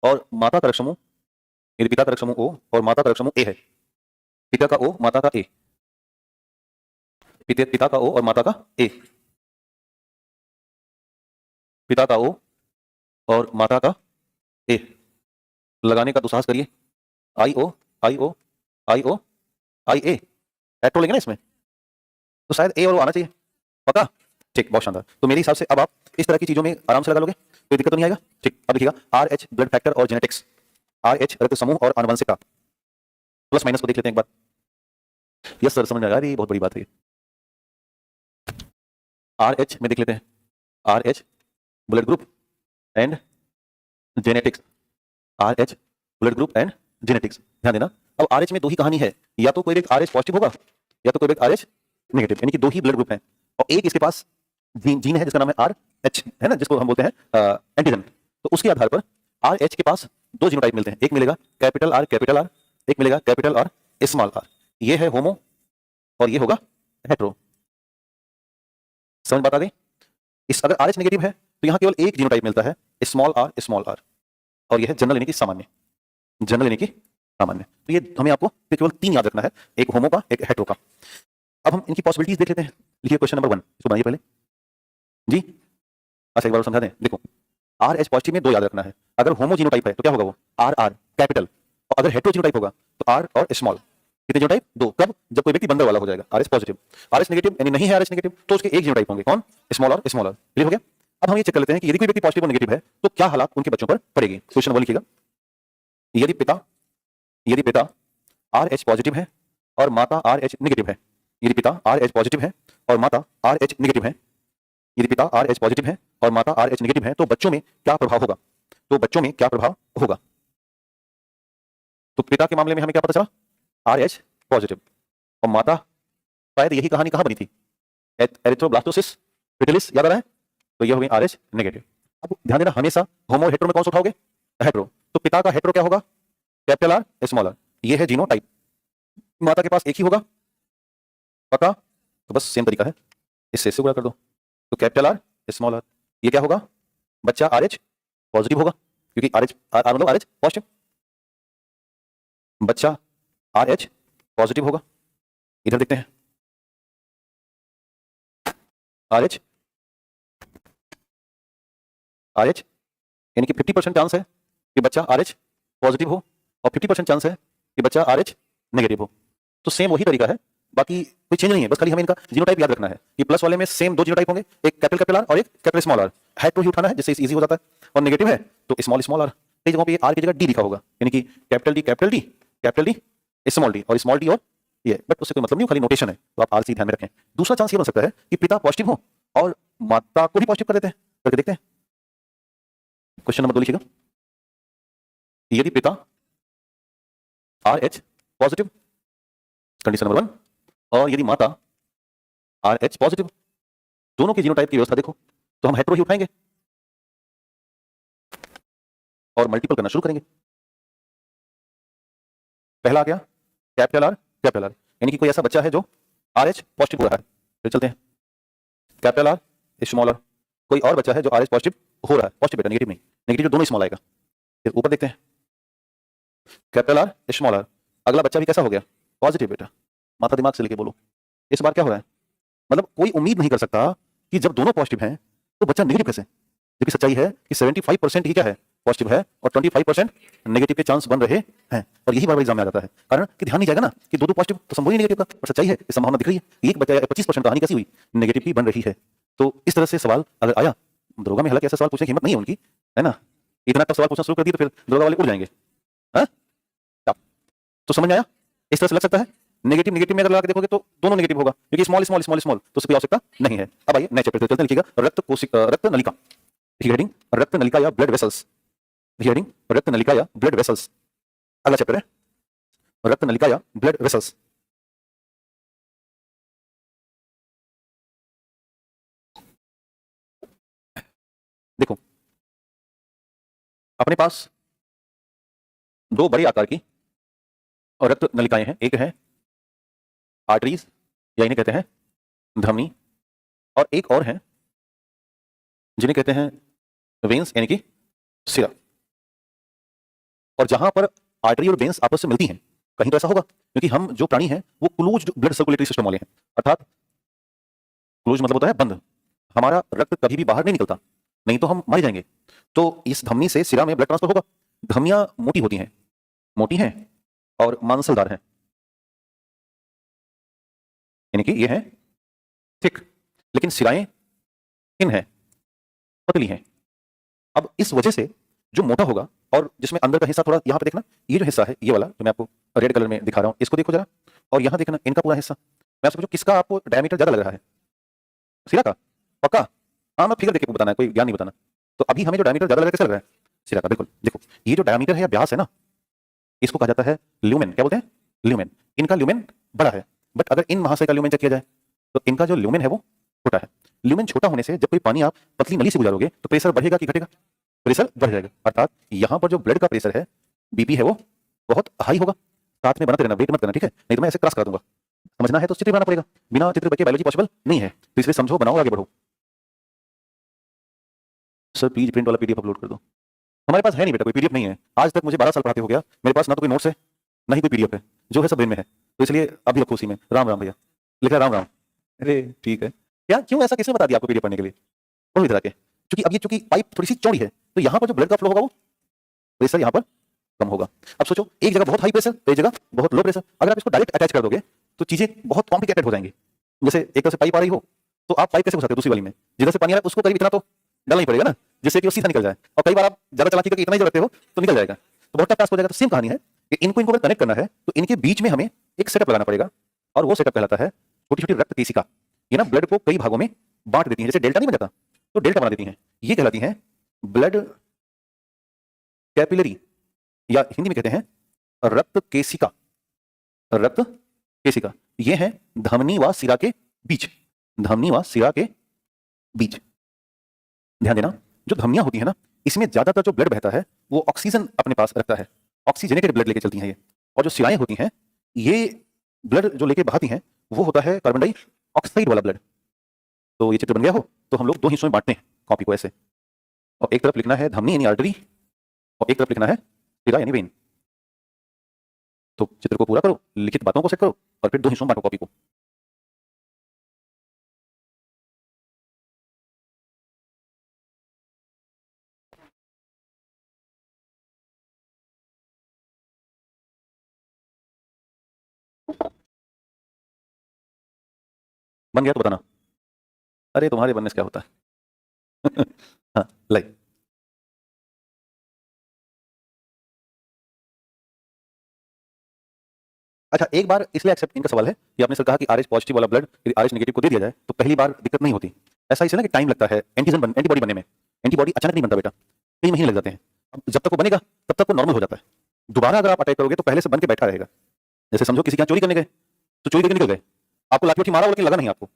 और माता का रक्त समूह, यदि पिता का रक्त समूह ओ और माता का रक्त समूह ए है, पिता का ओ माता का ए, पिता का ओ और माता का ए, पिता का ओ और माता का ए, लगाने का दुस्साहस करिए। आई ओ आई ओ आई ओ आई ए, हेट्रो लेंगे ना इसमें, तो शायद ए और वो आना चाहिए। पक्का? ठीक, बहुत शानदार। तो मेरे हिसाब से अब आप इस तरह की चीजों में आराम से लगा लोगे, कोई दिक्कत तो नहीं आएगा। ठीक, अब देखिएगा RH ब्लड फैक्टर और जेनेटिक्स, RH रक्त समूह और आनुवंशिकता, प्लस माइनस को देख लेते हैं एक बार। यस सर, समझ में आ रही है, बहुत बड़ी बात है। RH में देख लेते हैं, RH blood group and genetics, RH blood group and genetics. ध्यान देना, अब RH में दो ही कहानी है, या तो कोई एक RH पॉजिटिव होगा या तो कोई एक RH नेगेटिव, यानी कि दो ही ब्लड ग्रुप हैं, और एक इसके पास जीन है जिसका नाम है RH, है ना, जिसको हम बोलते हैं एंटीजन। तो उसके आधार पर RH के पास दो जीनोटाइप मिलते हैं, एक मिलेगा कैपिटल R, एक मिलेगा कैपिटल R स्मॉल r। ये है होमो और ये होगा हेट्रो। समझ बात आ गई? इस अगर RH नेगेटिव है तो यहां केवल एक जीनोटाइप मिलता है, स्मॉल r, और यह है जनरल यानी कि सामान्य, जनरल यानी कि सामान्य। तो ये हमें आपको केवल तीन याद रखना है, एक होमो का, एक हेट्रो का। अब हम इनकी पॉसिबिलिटीज देख लेते हैं। लिखिए क्वेश्चन नंबर 1, इसको बनाइए पहले जी। अच्छा एक बार समझा दें, देखो RH पॉजिटिव में दो याद रखना है, अगर होमो जीनोटाइप है तो क्या होगा वो RR कैपिटल, और अगर हेट्रो जीनोटाइप होगा तो R और स्मॉल। कितने जीनोटाइप? दो। कब? जब कोई व्यक्ति बंदर वाला हो जाएगा। RH पॉजिटिव, RH नेगेटिव यानी नहीं है RH नेगेटिव, तो उसके एक जीनोटाइप होंगे, कौन? Small r। क्लियर हो गया? अब हम ये चेक कर लेते हैं कि यदि कोई व्यक्ति पॉजिटिव और नेगेटिव है तो क्या हालात उनके बच्चों पर पड़ेगी। क्वेश्चन नंबर लिखिएगा, यदि पिता RH पॉजिटिव है और माता RH नेगेटिव है, यदि पिता RH पॉजिटिव है और माता RH नेगेटिव है, यदि पिता RH पॉजिटिव है और माता RH नेगेटिव है, तो बच्चों में क्या प्रभाव होगा? तो पिता के मामले में हमें क्या पता चला? RH पॉजिटिव, और माता, शायद यही कहानी कहां बनी थी? एरिथ्रोब्लास्टोसिस पिटिलिस, याद आ रहा है? तो ये हो गई RH नेगेटिव। अब ध्यान देना, हमेशा होमो और हेट्रो में कौन सा उठाओगे? हेट्रो। तो पिता का हेट्रो क्या होगा? Capital R small r। ये है जीनोटाइप। माता के पास एक ही होगा, पता? तो बस सेम तरीका है, इससे गुणा कर दो, तो कैपिटल R स्मॉल r। ये क्या होगा? बच्चा RH पॉजिटिव होगा, क्योंकि RH मतलब RH पॉजिटिव, बच्चा RH पॉजिटिव होगा। इधर देखते हैं, RH यानी कि 50% चांस है कि बच्चा RH पॉजिटिव हो और 50% चांस है कि बच्चा RH नेगेटिव हो। तो सेम वही तरीका है, बाकी कोई चेंज नहीं है, बस खाली हमें इनका जीनोटाइप याद रखना है कि प्लस वाले में सेम दो जीनोटाइप होंगे, एक कैपिटल R और एक कैपिटल स्मॉल r। हेट्रो ही उठाना है जिससे इजी हो जाता है, और नेगेटिव है तो स्मॉल r। कई जगहों पे R की जगह D लिखा होगा, यानी कि कैपिटल D स्मॉल d, और स्मॉल d और ये, बट उससे कोई मतलब नहीं, खाली नोटेशन है, तो आप RC ध्यान में रखें। दूसरा चांस ये बन सकता है कि पिता पॉजिटिव हो और माता को भी पॉजिटिव कर देते हैं, करके देखते हैं। क्वेश्चन नंबर 2 लिखिएगा, यदि पिता RH पॉजिटिव, कंडीशन नंबर 1, और यदि माता RH पॉजिटिव, दोनों के जीनोटाइप की व्यवस्था देखो, तो हम हेट्रो ही उठाएंगे और मल्टीपल करना शुरू करेंगे। पहला आ गया कैपिटल R, यानी कि कोई ऐसा बच्चा है जो RH पॉजिटिव हो रहा है, फिर चलते हैं कैपिटल R स्मॉल r। कोई और बच्चा है जो RH पॉजिटिव हो रहा है, पॉजिटिव बेटा, नेगेटिव नहीं, नेगेटिव जो दोनों स्मॉल आएगा। फिर ऊपर देखते हैं कैपिटल R स्मॉल r। अगला बच्चा भी कैसा हो गया? पॉजिटिव बेटा, माथा दिमाग से लेके बोलो। इस बार क्या हो रहा है? मतलब कोई उम्मीद नहीं कर सकता कि जब दोनों पॉजिटिव हैं तो बच्चा नेगेटिव कैसे, जबकि सच्चाई है कि 75% ही क्या है? पॉजिटिव है, और 25% नेगेटिव के चांस बन रहे हैं। और यही बार बार एग्जाम में आ जाता है, कारण कि ध्यान नहीं जाएगा ना कि दो पॉजिटिव तो संभव ही नेगेटिव का, और सच्चाई है कि संभावना दिख रही है। एक बच्चा 25% कहानी कैसी हुई? नेगेटिव की बन रही है। तो इस तरह से सवाल अगर आया, दरोगा में हालांकि ऐसा सवाल पूछने की हिम्मत नहीं है उनकी, है ना, इतना टफ सवाल पूछना शुरू कर दिया तो फिर दरोगा वाले उड़ जाएंगे। हाँ, तो समझ में आया? इस तरह से लग सकता है, नेगेटिव में अगर लगा के देखोगे तो दोनों नेगेटिव होगा, क्योंकि स्मॉल तो उसकी आवश्यकता नहीं है। अब आइए नए चैप्टर चलते हैं। लिखिएगा रक्त नलिका, हेडिंग रक्त नलिका या ब्लड वेसल्स, हेडिंग रक्त नलिका या ब्लड वेसल्स। अगला चैप्टर है रक्त नलिका या ब्लड वेसल्स। देखो अपने पास दो बड़े आकार की और रक्त नलिकाएं हैं, एक है आर्टरीज या इन्हें कहते हैं धमनी, और एक और है जिन्हें कहते हैं वेन्स यानी कि सिरा। और जहां पर आर्टरी और वेन्स आपस में मिलती हैं, कहीं तो ऐसा होगा, क्योंकि हम जो प्राणी हैं वो क्लोज्ड ब्लड सर्कुलेटरी सिस्टम वाले हैं, अर्थात क्लोज मतलब होता है बंद। हमारा रक्त कभी भी बाहर नहीं निकलता, नहीं तो हम मर जाएंगे। तो इस धमनी से सिरा में ब्लड ट्रांसफर होगा। धमनियां मोटी हैं और मांसलदार हैं, यानी कि ये हैं थिक, लेकिन सिराएं थिन है, पतली हैं। अब इस वजह से जो मोटा होगा और जिसमें अंदर का हिस्सा थोड़ा, यहाँ पे देखना, ये जो हिस्सा है ये वाला जो मैं आपको रेड कलर में दिखा रहा हूँ, इसको देखो जरा, और यहाँ देखना इनका पूरा हिस्सा। मैं आपसे पूछूं किसका आपको डायमीटर ज्यादा लग रहा है? सिरा का? पक्का? हाँ, मैं फिगर देख के बताना है, कोई ज्ञान नहीं बताना। तो अभी हमें जो डायमीटर ज्यादा लग रहा है, कैसा लग रहा है? सिरा का, बिल्कुल। देखो ये जो डायमीटर है या व्यास है ना, इसको कहा जाता है ल्यूमेन। क्या बोलते हैं? ल्यूमेन। इनका ल्यूमेन बड़ा है, बट अगर इन महाशय का ल्यूमेन चेक किया जाए तो इनका जो ल्यूमेन है वो छोटा है। ल्यूमेन छोटा होने से जब कोई पानी आप पतली नली से गुजारोगे तो प्रेशर बढ़ेगा कि घटेगा? प्रेशर बढ़ जाएगा। अर्थात यहाँ पर जो ब्लड का प्रेशर है, बीपी है, वो बहुत हाई होगा। साथ में बनाते रहना, वेट मत करना, ठीक है? नहीं तो मैं ऐसे क्रॉस कर दूंगा। समझना है तो चित्र बनाना पड़ेगा, बिना चित्र के बायोलॉजी पॉसिबल नहीं है। तो इसलिए समझो, बनाओ, आगे बढ़ो। सर प्लीज प्रिंट वाला पीडीएफ अपलोड कर दो। हमारे पास है नहीं बेटा, कोई पीडीएफ नहीं है। आज तक मुझे 12 साल पढ़ाते हो गया, मेरे पास ना तो कोई नोट्स है ना ही कोई पीडीएफ है, जो है सब ब्रेन में है। तो इसलिए अभी रखो उसी में। राम राम भैया, लिखा राम राम। अरे ठीक है। क्या, क्यों ऐसा किसने बता दिया आपको पीडीएफ पढ़ने के लिए? बहुत इधर आके, क्योंकि अब ये चूंकि पाइप थोड़ी सी चौड़ी है तो यहाँ पर जो ब्लड का फ्लो होगा वो प्रेशर यहाँ पर कम होगा। अब सोचो, एक जगह बहुत हाई प्रेशर, एक जगह बहुत लो प्रेशर। अगर आप इसको डायरेक्ट अटैच कर दोगे तो चीजें बहुत कॉम्प्लिकेटेड हो जाएंगी। जैसे एक तरफ से पाइप आ रही हो तो आप पाइप कैसे घुसाते हो? दूसरी वाली में जिधर से पानी आ रहा है उसको करीब इतना तो डालना ही पड़ेगा ना, जिससे कि वो सीधा निकल जाए। और कई बार आप ज्यादा चालाकी करके इतना ही रखते हो तो निकल जाएगा, तो बहुत टास्क हो जाएगा। तो सेम कहानी है कि इनको अगर कनेक्ट करना है तो इनके बीच में हमें एक सेटअप लगाना पड़ेगा, और वो सेटअप कहलाता है छोटी छोटी रक्त केशिका। ये ना ब्लड को कई भागों में बांट देती हैं, जैसे डेल्टा नहीं बन जाता तो डेल्टा बना देती हैं। ये कहलाती हैं ब्लड कैपिलरी, या हिंदी में कहते हैं रक्त केशिका। रक्त केशिका ये है धमनी व सिरा के बीच, धमनी व सिरा के बीच। ध्यान देना, जो धमनियां होती है ना, इसमें ज्यादातर जो ब्लड बहता है वो ऑक्सीजन अपने पास रखता है, ऑक्सीजनेटेड ब्लड लेके चलती हैं ये। और जो सिराएं होती हैं ये ब्लड जो लेके बहाती हैं वो होता है कार्बन डाइऑक्साइड वाला ब्लड। तो ये चित्र बन गया हो तो हम लोग दो हिस्सों में बांटते हैं कॉपी को ऐसे, और एक तरफ लिखना है धमनी यानी आर्टरी, और एक तरफ लिखना है सिरा यानी वेन। तो चित्र को पूरा करो, लिखित बातों को सेट करो, और फिर दो हिस्सों में बांटो कॉपी को। बन गया तो बताना। अरे तुम्हारे बनने से क्या होता है? हाँ, लाइक अच्छा, एक बार इसलिए एक्सेप्ट, इनका सवाल है कि आपने सर कहा कि आरएच पॉजिटिव वाला ब्लड यदि आरएच नेगेटिव को दे दिया जाए तो पहली बार दिक्कत नहीं होती। ऐसा इसलिए ना कि टाइम लगता है एंटीबॉडी बनने में। एंटीबॉडी अचानक नहीं बनता बेटा, कई महीने लग जाते हैं। अब जब तक वो बनेगा तब तक वो नॉर्मल हो जाता है। दोबारा अगर आप अटैक करोगे तो पहले से बन के बैठा रहेगा। जैसे समझो किसी के यहाँ चोरी करने गए तो चोरी करके निकल गए, आपको लाठी उठी मारा लेकिन लगा नहीं आपको,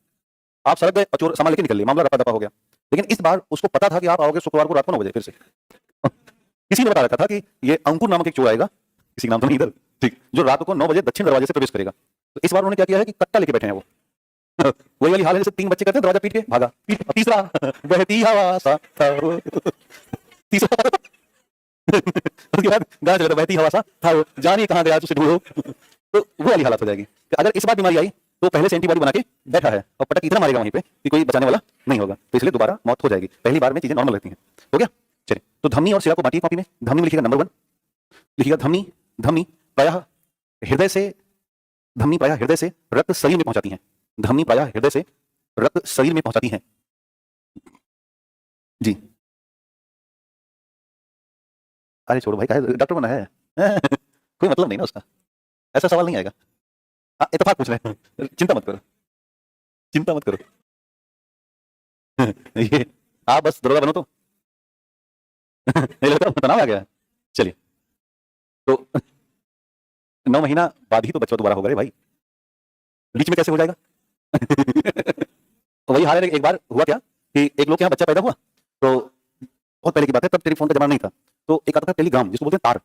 आप सड़क गए और चोर सामान लेके निकल लिए, मामला रफा दफा हो गया। लेकिन इस बार उसको पता था कि आप आओगे शुक्रवार को रात को 9 बजे फिर से। किसी ने बता रखा था कि ये अंकुर नामक एक चोर आएगा, किसी नाम तो नहीं इधर, ठीक, जो रात को 9 बजे दक्षिण दरवाजे से प्रवेश करेगा। तो इस बार उन्होंने क्या किया है कि कट्टा लेके बैठे हैं वो। वही वाली हाल है जैसे 3 बच्चे करते हैं, दरवाजा पीट के भागा, तीसरा बहती हवा सा था वो। तीसरा उसके बाद गाना चला था बहती हवा सा था वो, जानिए कहां गया तुझे ढूंढो। तो वो वाली हालत हो जाएगी कि अगर इस बार बीमारी आई तो पहले से एंटीबॉडी बना के बैठा है और पटक इतना मारेगा वहीं पे कि कोई बचाने वाला नहीं होगा, तो इसलिए दोबारा मौत हो जाएगी। पहली बार में चीजें नॉर्मल रहती हैं। हो गया? चलिए, तो धमनी और सिरा को बांटिए कॉपी में। धमनी में लिखिएगा नंबर 1, लिखिएगा धमनी। धमनी प्रायः हृदय से, धमनी प्रायः हृदय से रक्त शरीर में पहुंचाती हैं। धमनी प्रायः हृदय से रक्त शरीर में पहुंचाती हैं जी। अरे छोड़ो भाई, काहे डॉक्टर बना है? कोई मतलब नहीं ना उसका, ऐसा सवाल नहीं आएगा। हाँ, इत्तेफाक पूछ रहे हैं, चिंता मत करो, चिंता मत करो। ये आप बस दरोगा बनो तो नहीं लगता तनाव आ गया। चलिए, तो 9 महीना बाद ही तो बच्चा दोबारा होगा रे भाई, बीच में कैसे हो जाएगा? वही हाल है। एक बार हुआ क्या कि एक लोग के यहाँ बच्चा पैदा हुआ, तो बहुत पहले की बात है, तब टेलीफोन का जमाना नहीं था, तो एक आता था टेलीग्राम जिसको बोलते हैं तार।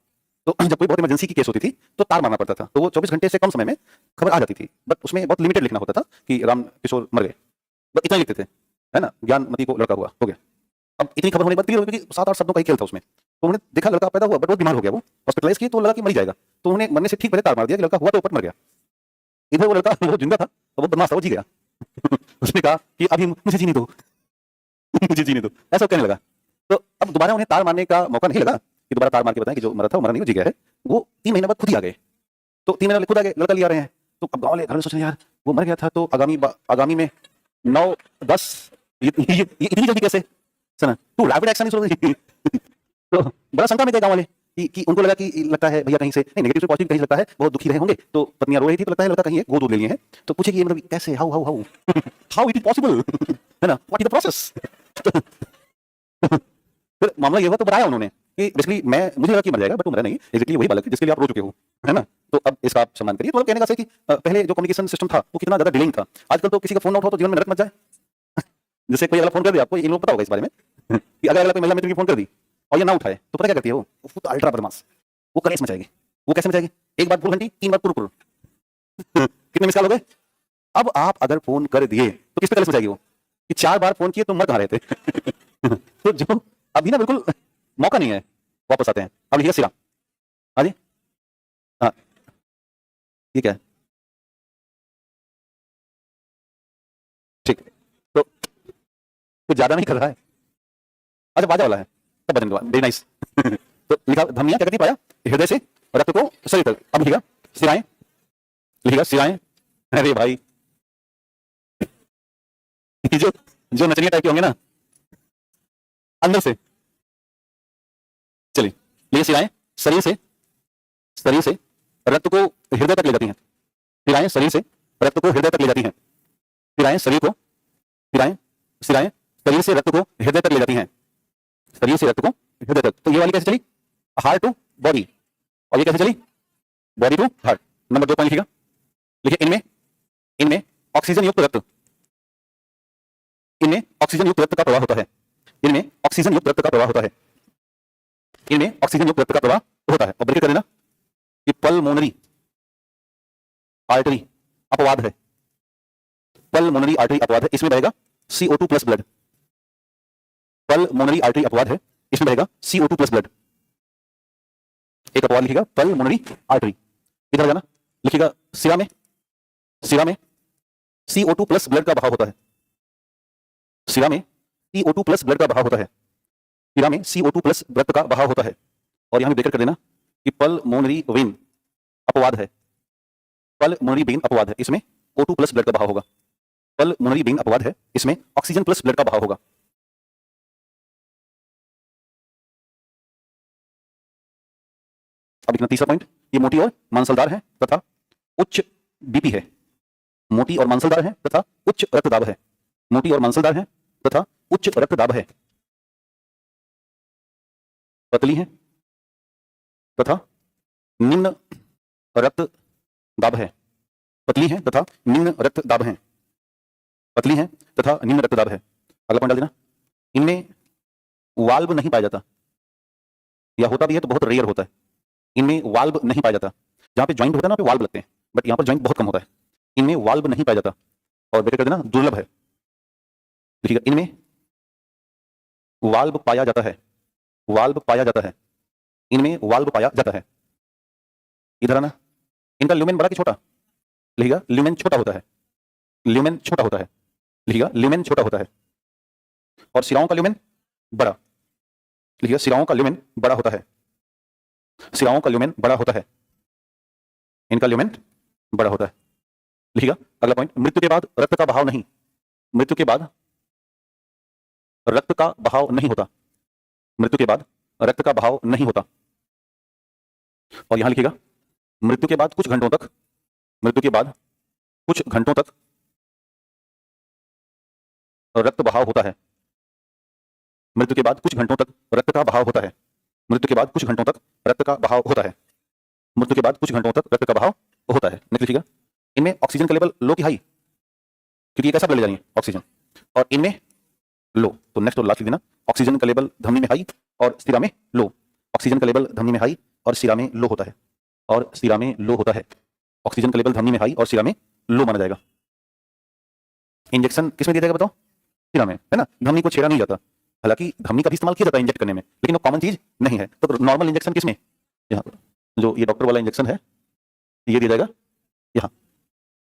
तो जब कोई बहुत इमरजेंसी की केस होती थी तो तार मारना पड़ता था, तो वो 24 घंटे से कम समय में खबर आ जाती थी, बट उसमें बहुत लिमिटेड लिखना होता था कि राम किशोर मर गए, बस इतना ही लिखते थे, है ना, ज्ञानमती को लड़का हुआ, हो गया। अब इतनी खबर होने के बाद क्लियर हो गई कि 7-8 शब्दों का ही खेल था उसमें। तो उन्होंने देखा लड़का पैदा हुआ बट बहुत बीमार हो गया, वो हॉस्पिटलाइज किए तो लगा कि मर जाएगा, तो उन्होंने मरने से ठीक पहले तार मार दिया कि लड़का हुआ तो ऊपर मर गया। इधर वो लड़का वो जिंदा था और वो बदमाश था, वो जी गया। उसने कहा कि अभी मुझे जीने दो, मुझे जीने दो, ऐसा कहने लगा। तो अब दोबारा उन्हें तार मारने का मौका नहीं लगा कि दोबारा तार मार के बताएं कि जो मरा था वो मरा नहीं, वो जी गया है। वो 3 महीने बाद खुद ही आ गए। तो 3 महीने बाद खुद आ गए, लड़का ले आ रहे हैं। तो अब गाँव वाले घर में सोच रहे हैं यार वो मर गया था तो आगामी में 9-10 ये इतनी जल्दी कैसे सना तू रैपिड एक्शन नहीं सोच। तो बड़ा शंका में गए गाँव वाले कि उनको लगा कि लगता है भैया कहीं से नहीं, नेगेटिव से पॉजिटिव कहीं लगता है बहुत दुखी रहे होंगे। तो पत्नियां रो रही थी तो लगता है लड़का कहीं गोद ले लिए हैं। तो पूछे कि ये मतलब कैसे, how how how how it is possible, है ना, व्हाट इज द प्रोसेस। फिर मामला ये हुआ तो बताया उन्होंने कि बेसिकली मुझे लगा कि मर जाएगा, बट वो मरा नहीं, एग्जैक्टली वही बालक है जिसके लिए आप रो चुके हो, है ना। तो अब इसका आप सम्मान करिए। तो कहने का सर कि पहले जो कम्युनिकेशन सिस्टम था वो कितना ज्यादा डिलेइंग था। आजकल तो किसी का फोन ना उठाओ तो जीवन में नरक मच जाए। जैसे कोई अगला फोन कर दिया, आपको इन लोग पता होगा इस बारे में कि अगर अगला कोई महिला मित्र की फोन कर दी और ये ना उठाए तो पता क्या करती है वो तो अल्ट्रा बदमाश, वो कलेश मचाएगी। वो कैसे मचाएगी? एक बार फुल घंटी, 3 बार कुर कितने मिस कॉल हो गए। अब आप अगर फोन कर दिए तो किस पे कलेश मचाएगी वो कि 4 बार फोन किए तो मर कहाँ रहे थे। तो जो अभी ना बिल्कुल मौका नहीं है। वापस आते हैं, अब लिखिए सिरा। हाँ जी, हाँ ये क्या है, ठीक। तो कुछ ज्यादा नहीं कर रहा है। अच्छा बाजा वाला है तब बजने के बाद, वेरी नाइस। तो लिखा धमनिया क्या करती पाया हृदय से रक्त को शरीर तक। अब लिखिएगा सिराएं, लिखिएगा सिराएं। अरे भाई जो जो नचनिया टाइप के होंगे ना अंदर से, चलिए ये सिराएं शरीर से रक्त को हृदय तक ले जाती हैं। सिराएं शरीर से रक्त को हृदय तक ले जाती हैं। सिराएं सिराएं शरीर से रक्त को हृदय तक ले जाती हैं। शरीर से रक्त को हृदय तक। तो ये वाली कैसे चली? Heart to body. और ये कैसे चली? Body to heart. Number 2 point लिखिएगा, लिखिए इनमें ऑक्सीजन युक्त रक्त, इनमें ऑक्सीजन युक्त रक्त का प्रवाह होता है। इनमें ऑक्सीजन युक्त रक्त का प्रवाह होता है। इनमें ऑक्सीजन युक्त रक्त का प्रवाह होता है। और ब्रेक कर देना कि पल्मोनरी आर्टरी अपवाद है। पल्मोनरी आर्टरी अपवाद है, इसमें बहेगा CO2 plus blood. Pulmonary artery अपवाद है, इसमें बहेगा CO2 प्लस ब्लड। एक अपवाद लिखिएगा पल्मोनरी आर्टरी। इधर जाना, लिखिएगा सिरा में CO2 प्लस ब्लड का बहाव होता है। सिरा में CO2 प्लस ब्लड का बहाव होता है। सिरा में CO2 प्लस रक्त का बहाव होता है। और यहां ब्रेकर कर देना कि पल्मोनरी वेन अपवाद है। पल्मोनरी वेन अपवाद है, इसमें O2 प्लस ब्लड का बहाव होगा। पल्मोनरी वेन अपवाद है, इसमें ऑक्सीजन प्लस ब्लड का बहाव होगा। अब लिखना तीसरा पॉइंट, ये मोटी और मांसलदार है तथा उच्च बीपी है। मोटी और मांसलदार है तथा उच्च रक्तदाब है। मोटी और मांसलदार है तथा उच्च रक्तदाब है। पतली है तथा निम्न रक्तदाब है। पतली है तथा निम्न रक्तदाब है। पतली है तथा निम्न रक्तदाब है। अगला पॉइंट डाल देना, इनमें वाल्व नहीं पाया जाता, या होता भी है तो बहुत रेयर होता है। इनमें वाल्व नहीं पाया जाता। जहां पे ज्वाइंट होता है ना पे वाल्व लगते हैं, बट यहां पर ज्वाइंट बहुत कम होता है। इनमें वाल्व नहीं पाया जाता। और बेटे कर देना दुर्लभ है। देखिएगा इनमें वाल्व पाया जाता है। वाल्व पाया जाता है, इनमें वाल्व पाया जाता है। इधर आना, इनका ल्यूमेन बड़ा कि छोटा? लिखिएगा ल्यूमेन छोटा होता है। ल्यूमेन छोटा होता है, लिखिएगा ल्यूमेन छोटा होता है। और सिराओं का ल्यूमेन बड़ा, लिखिएगा सिराओं का ल्यूमेन बड़ा होता है। सिराओं का ल्यूमेन बड़ा होता है, इनका ल्यूमेन बड़ा होता है। लिखिएगा अगला पॉइंट, मृत्यु के बाद रक्त का बहाव नहीं। मृत्यु के बाद रक्त का बहाव नहीं होता। मृत्यु के बाद रक्त का बहाव नहीं होता। और यहां लिखिएगा मृत्यु के बाद कुछ घंटों तक, मृत्यु के बाद कुछ घंटों तक रक्त बहाव होता है। मृत्यु के बाद कुछ घंटों तक रक्त का बहाव होता है। मृत्यु के बाद कुछ घंटों तक रक्त का बहाव होता है। मृत्यु के बाद कुछ घंटों तक रक्त का बहाव होता है। नेक्स्ट लिखिएगा, इनमें ऑक्सीजन का लेवल लो की हाई, क्योंकि ये कैसा ब्लड ले जाएंगे ऑक्सीजन, और इनमें लो। तो नेक्स्ट और लास्ट लिख देना, ऑक्सीजन का लेवल धमनी में हाई और सिरा में लो। ऑक्सीजन का लेवल धमनी में हाई और सिरा में लो होता है। और सिरा में लो होता है। ऑक्सीजन का लेवल धमनी में हाई और सिरा में लो माना जाएगा। इंजेक्शन किसमें दिया जाएगा बताओ? सिरा में, है ना। धमनी को छेड़ा नहीं जाता, हालांकि धमनी का भी इस्तेमाल किया जाता है इंजेक्ट करने में, लेकिन वो कॉमन चीज नहीं है। तो नॉर्मल इंजेक्शन किसमें? यहाँ पर जो ये डॉक्टर वाला इंजेक्शन है ये दिया जाएगा यहाँ,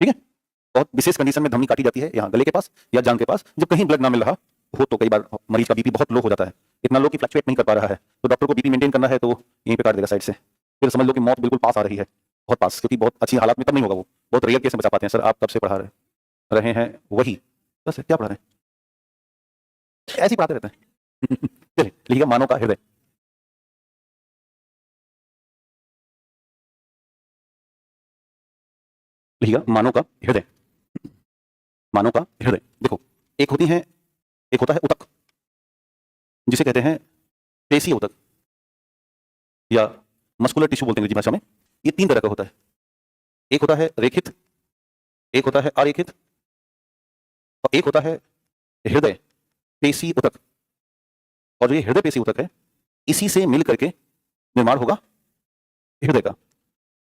ठीक है। बहुत विशेष कंडीशन में धमनी काटी जाती है, यहाँ गले के पास या जांघ के पास, जब कहीं ब्लड ना मिल रहा हो तो कई बार मरीज का बीपी बहुत लो हो जाता है, इतना लो कि फ्लक्चुएट नहीं कर पा रहा है, तो डॉक्टर को बीपी मेंटेन करना है तो वो यहीं पे काट देगा साइड से, फिर समझ लो कि मौत बिल्कुल पास आ रही है, बहुत पास, क्योंकि बहुत अच्छी हालात में तब नहीं होगा, वो बहुत रेयर केस में बचा पाते हैं। सर आप कब से पढ़ा रहे हैं वही बस, क्या पढ़ा रहे हैं, ऐसे ही पढ़ाते रहते हैं। चलिए लिखिएगा मानव का हृदय, लिखिएगा मानव का हृदय, मानव का हृदय। देखो एक होता है उतक, जिसे कहते हैं पेशी उतक या मस्कुलर टिश्यू बोलते हैं अंग्रेजी भाषा में। ये 3 तरह का होता है, एक होता है रेखित, एक होता है अरेखित और एक होता है हृदय पेशी उतक। और जो ये हृदय पेशी उतक है, इसी से मिल करके निर्माण होगा हृदय का।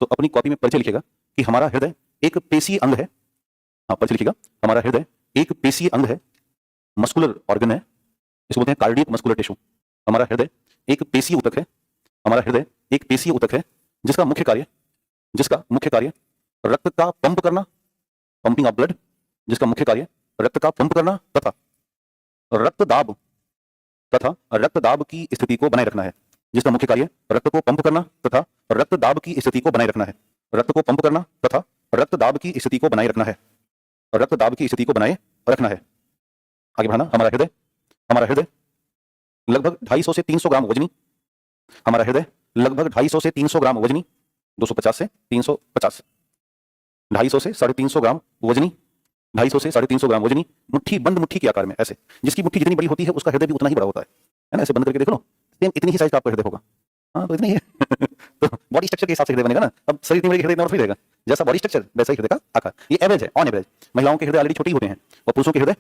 तो अपनी कॉपी में परिचय लिखिएगा कि हमारा हृदय एक पेशी अंग है। हाँ, परिचय लिखिएगा, हमारा हृदय एक पेशी अंग है, मस्कुलर ऑर्गन है, इसको बोलते हैं कार्डियक मस्कुलर टिश्यू। हमारा हृदय एक पेशी उतक है, हमारा हृदय एक पेशी उतक है जिसका मुख्य कार्य रक्त का पंप करना, पंपिंग ऑफ ब्लड, जिसका मुख्य कार्य रक्त का पंप करना तथा रक्तदाब की स्थिति को बनाए रखना है, जिसका मुख्य कार्य रक्त को पंप करना तथा रक्तदाब की स्थिति को बनाए रखना है, रक्त को पंप करना तथा रक्तदाब की स्थिति को बनाए रखना है, रक्तदाब की स्थिति को बनाए रखना है। आगे बढ़ाना। हमारा हृदय लगभग 250 से 300 ग्राम वजनी, हमारा हृदय लगभग 250 से 300 ग्राम वजनी, 250 से 350, 250 से 350 ग्राम वजनी, 250 से 350 ग्राम वजनी, मुट्ठी बंद मुट्ठी के आकार में, ऐसे जिसकी मुट्ठी जितनी बड़ी होती है उसका हृदय भी उतना ही बड़ा होता है ना, ऐसे बंद करके देख लो, सेम इतनी ही साइज का आपका हृदय होगा। हाँ तो इतना ही है। तो बॉडी स्ट्रक्चर के हिसाब से हृदय बनेगा ना, अब शरीर इतनी बड़ी हृदय इतना बड़ा रहेगा, जैसा बॉडी स्ट्रक्चर वैसा ही हृदय का आकार। ये एवरेज है, ऑन एवरेज। महिलाओं के हृदय ऑलरेडी छोटे ही होते हैं और पुरुषों के हृदय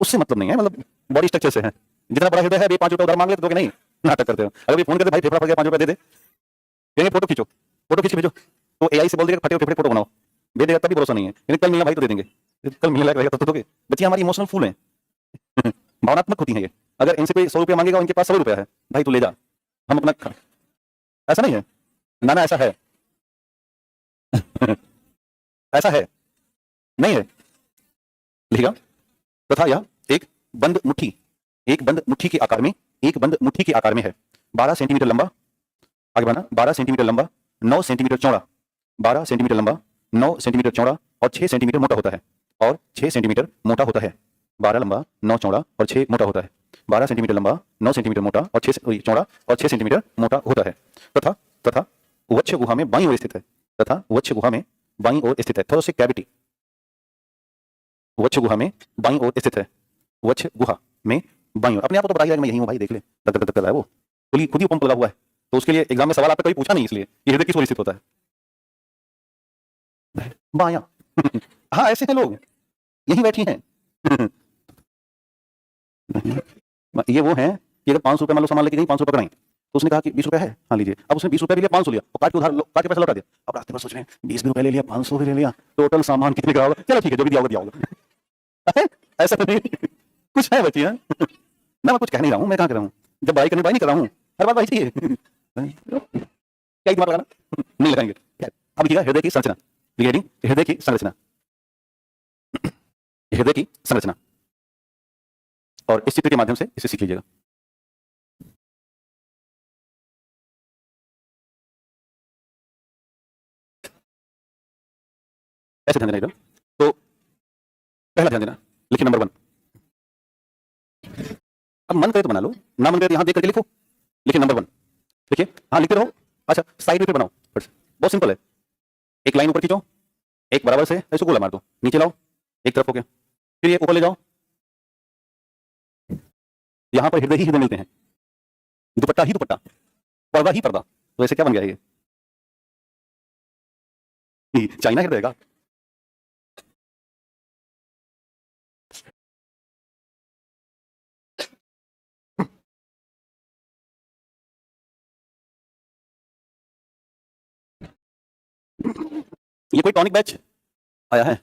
उससे मतलब नहीं है, मतलब बॉडी स्ट्रक्चर से है। जितना बड़ा हृदय है, 5 रुपए उधार मांग लेते हो कि नहीं, नाटक करते हो। अगर फोन करते भाई फेफड़ा फट गया 5 रुपए दे दे, कहेंगे फोटो खींचो, फोटो खींच के भेजो, तो एआई से बोल देगा फटे हुए फेफड़े फोटो बनाओ, दे देगा, तभी भरोसा नहीं है। लेकिन कल मिलना भाई तो दे देंगे, कल मिलने लायक रहेगा तब तो दोगे। बच्चियां हमारी इमोशनल फूल हैं, भावनात्मक होती हैं ये। अगर इनसे कोई 100 रुपया मांगेगा, उनके पास 100 रुपया है, भाई तू ले जा, हम अपना, ऐसा नहीं है ना, ऐसा है। ऐसा है नहीं है, लिखिएगा। तथा यह एक बंद मुट्ठी के आकार में, है, 12 सेंटीमीटर लंबा, आगे बढ़ना, 12 सेंटीमीटर लंबा, 9 सेंटीमीटर चौड़ा, 12 सेंटीमीटर लंबा, 9 सेंटीमीटर चौड़ा और 6 सेंटीमीटर मोटा होता है, और 6 सेंटीमीटर मोटा होता है। 12 लंबा, 9 चौड़ा और 6 मोटा होता है, 12 सेंटीमीटर लंबा, 9 सेंटीमीटर मोटा और 6 चौड़ा और 6 सेंटीमीटर मोटा होता है। तथा वक्ष गुहा में बाईं ओर स्थित है, तथा वक्ष गुहा में बाईं ओर स्थित है, थोरेसिक कैविटी, वक्ष गुहा में बाईं ओर स्थित है, वक्ष गुहा में बाईं ओर। अपने आप को तो बताइए मैं यही हूं भाई, देख ले, धक धक धक कर रहा है वो, खुद ही पंप लगा हुआ है, तो उसके लिए एग्जाम में सवाल आपने कभी पूछा नहीं, इसलिए ये हृदय किस ओर स्थित होता है, बायां। हाँ ऐसे हैं लोग, यही बैठी हैं। ये वो हैं कि अगर 500 रुपये मान लो सामान लेके गई, 500 पकड़ाई, तो उसने कहा कि 20 रुपये है, हाँ लीजिए। अब उसने 20 रुपये भी लिया, 500 लिया और काट के पैसा लौटा दिया। अब रास्ते में सोच रहे हैं 20 रुपये ले लिया, 500 भी ले लिया, टोटल सामान कितने का होगा, चलो ठीक है जो भी दिया होगा। ऐसा नहीं, कुछ है बच्चियां ना, मैं कुछ कह नहीं रहा हूँ, मैं कहाँ कर रहा हूँ, जब बाई करनी बाई नहीं कर रहा हूँ, हर बात बाई चाहिए। क्या दिमाग लगाना, नहीं लगाएंगे। अब लिखिएगा हृदय की संरचना, हृदय की संरचना, हृदय की संरचना, और इस चित्र के माध्यम से इसे सीख लीजिएगा। ऐसे ध्यान देना इधर, तो पहला ध्यान देना, लिखिए नंबर 1। अब मन करे तो बना लो, ना मन करे तो यहां देख करके लिखो, लिखिए नंबर 1, लिखिए, हाँ लिखते रहो। अच्छा साइड में फिर बनाओ, फिर से बहुत सिंपल है, एक लाइन ऊपर खींचो, एक बराबर से ऐसे गोला मार दो, नीचे लाओ, एक तरफ हो गया, फिर ये ऊपर ले जाओ, यहां पर हृदय ही हृदय मिलते हैं, दुपट्टा ही दुपट्टा, पर्दा ही पर्दा, तो ऐसे क्या बन गया ये, चाइना हृदय का। ये कोई टॉनिक बैच आया है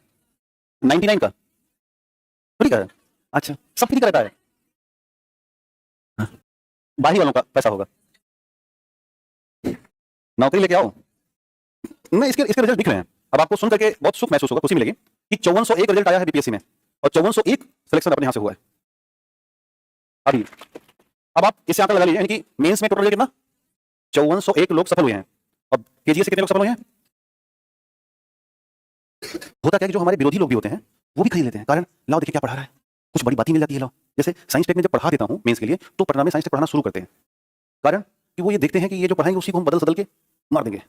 99 का, फ्री का है, अच्छा सब फ्री का रहता है, बाही वालों का पैसा होगा। नौकरी लेके आओ, नहीं इसके रिजल्ट दिख रहे हैं, अब आपको सुन करके बहुत सुख महसूस होगा, खुशी मिलेगी। कि 5401 रिजल्ट आया है बीपीएससी में और 5401 सिलेक्शन अपने यहां से हुआ है। अभी अब आप इससे आंकड़ा लगा लीजिए, यानी कि मेंस में टोटल रिजल्ट कितना, 5401 लोग सफल हुए हैं। अब केजीएस से कितने लोग सफल हुए हैं? होता क्या है कि जो हमारे विरोधी लोग भी होते हैं वो भी खरीद लेते हैं, कारण लाओ देखिए क्या पढ़ा रहा है, कुछ बड़ी बात ही मिल जाती है। लाओ जैसे साइंस टेक में जब पढ़ा देता हूं मेंस के लिए, तो पटना में साइंस टेक पढ़ाना शुरू करते हैं, कारण कि वो ये देखते हैं कि ये जो पढ़ाएंगे उसी को हम बदल सदल के मार देंगे।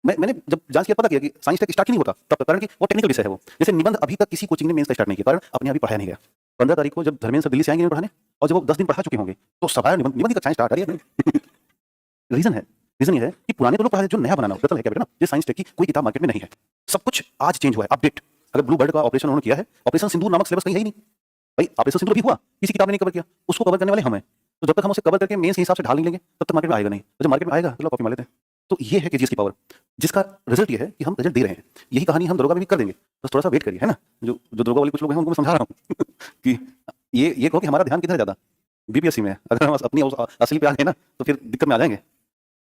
मैंने जब जांच किया पता किया कि साइंस टेक स्टार्ट ही नहीं होता तब तक, कारण कि वो टेक्निकल विषय है। वो जैसे निबंध अभी तक किसी कोचिंग ने मेंस का स्टार्ट नहीं किया, कारण अपने अभी पढ़ाया नहीं गया। 15 तारीख को जब धर्मेंद्र सर दिल्ली से आएंगे पढ़ाने, और जब वो 10 दिन पढ़ा चुके होंगे तो सवाल निबंध की कक्षाएं स्टार्ट आ रही है। रीजन ये है कि पुराने तो लोग पढ़ा, जो नया बनाना होता है क्या बेटा ना, ये साइंस टेक की कोई किताब मार्केट में नहीं है, सब कुछ आज चेंज हुआ है, अपडेट। अगर ब्लू बर्ड का ऑपरेशन उन्होंने किया है, ऑपरेशन सिंदूर नामक सिलेबस कहीं है ही नहीं भाई, ऑपरेशन सिंदूर भी हुआ, किसी किताब ने नहीं कवर किया, उसको कवर करने वाले हम हैं। तो जब तक हम उसे कवर करके मेंस के हिसाब से ढाल नहीं लेंगे तब तक मार्केट में आएगा नहीं, तो जब मार्केट में आएगा तो लोग कॉपी मार लेते हैं। तो ये है केजीएस की पावर, जिसका रिजल्ट ये है कि हम रिजल्ट दे रहे हैं। यही कहानी हम दरोगा में भी कर देंगे, बस थोड़ा सा वेट करिए, है ना। जो दरोगा वाले कुछ लोग हैं उनको मैं समझा रहा हूँ कि ये कहो कि हमारा ध्यान किधर है ज्यादा, बीपीएससी में। अगर हम अपनी असली पे आ गए ना तो फिर दिक्कत में आ जाएंगे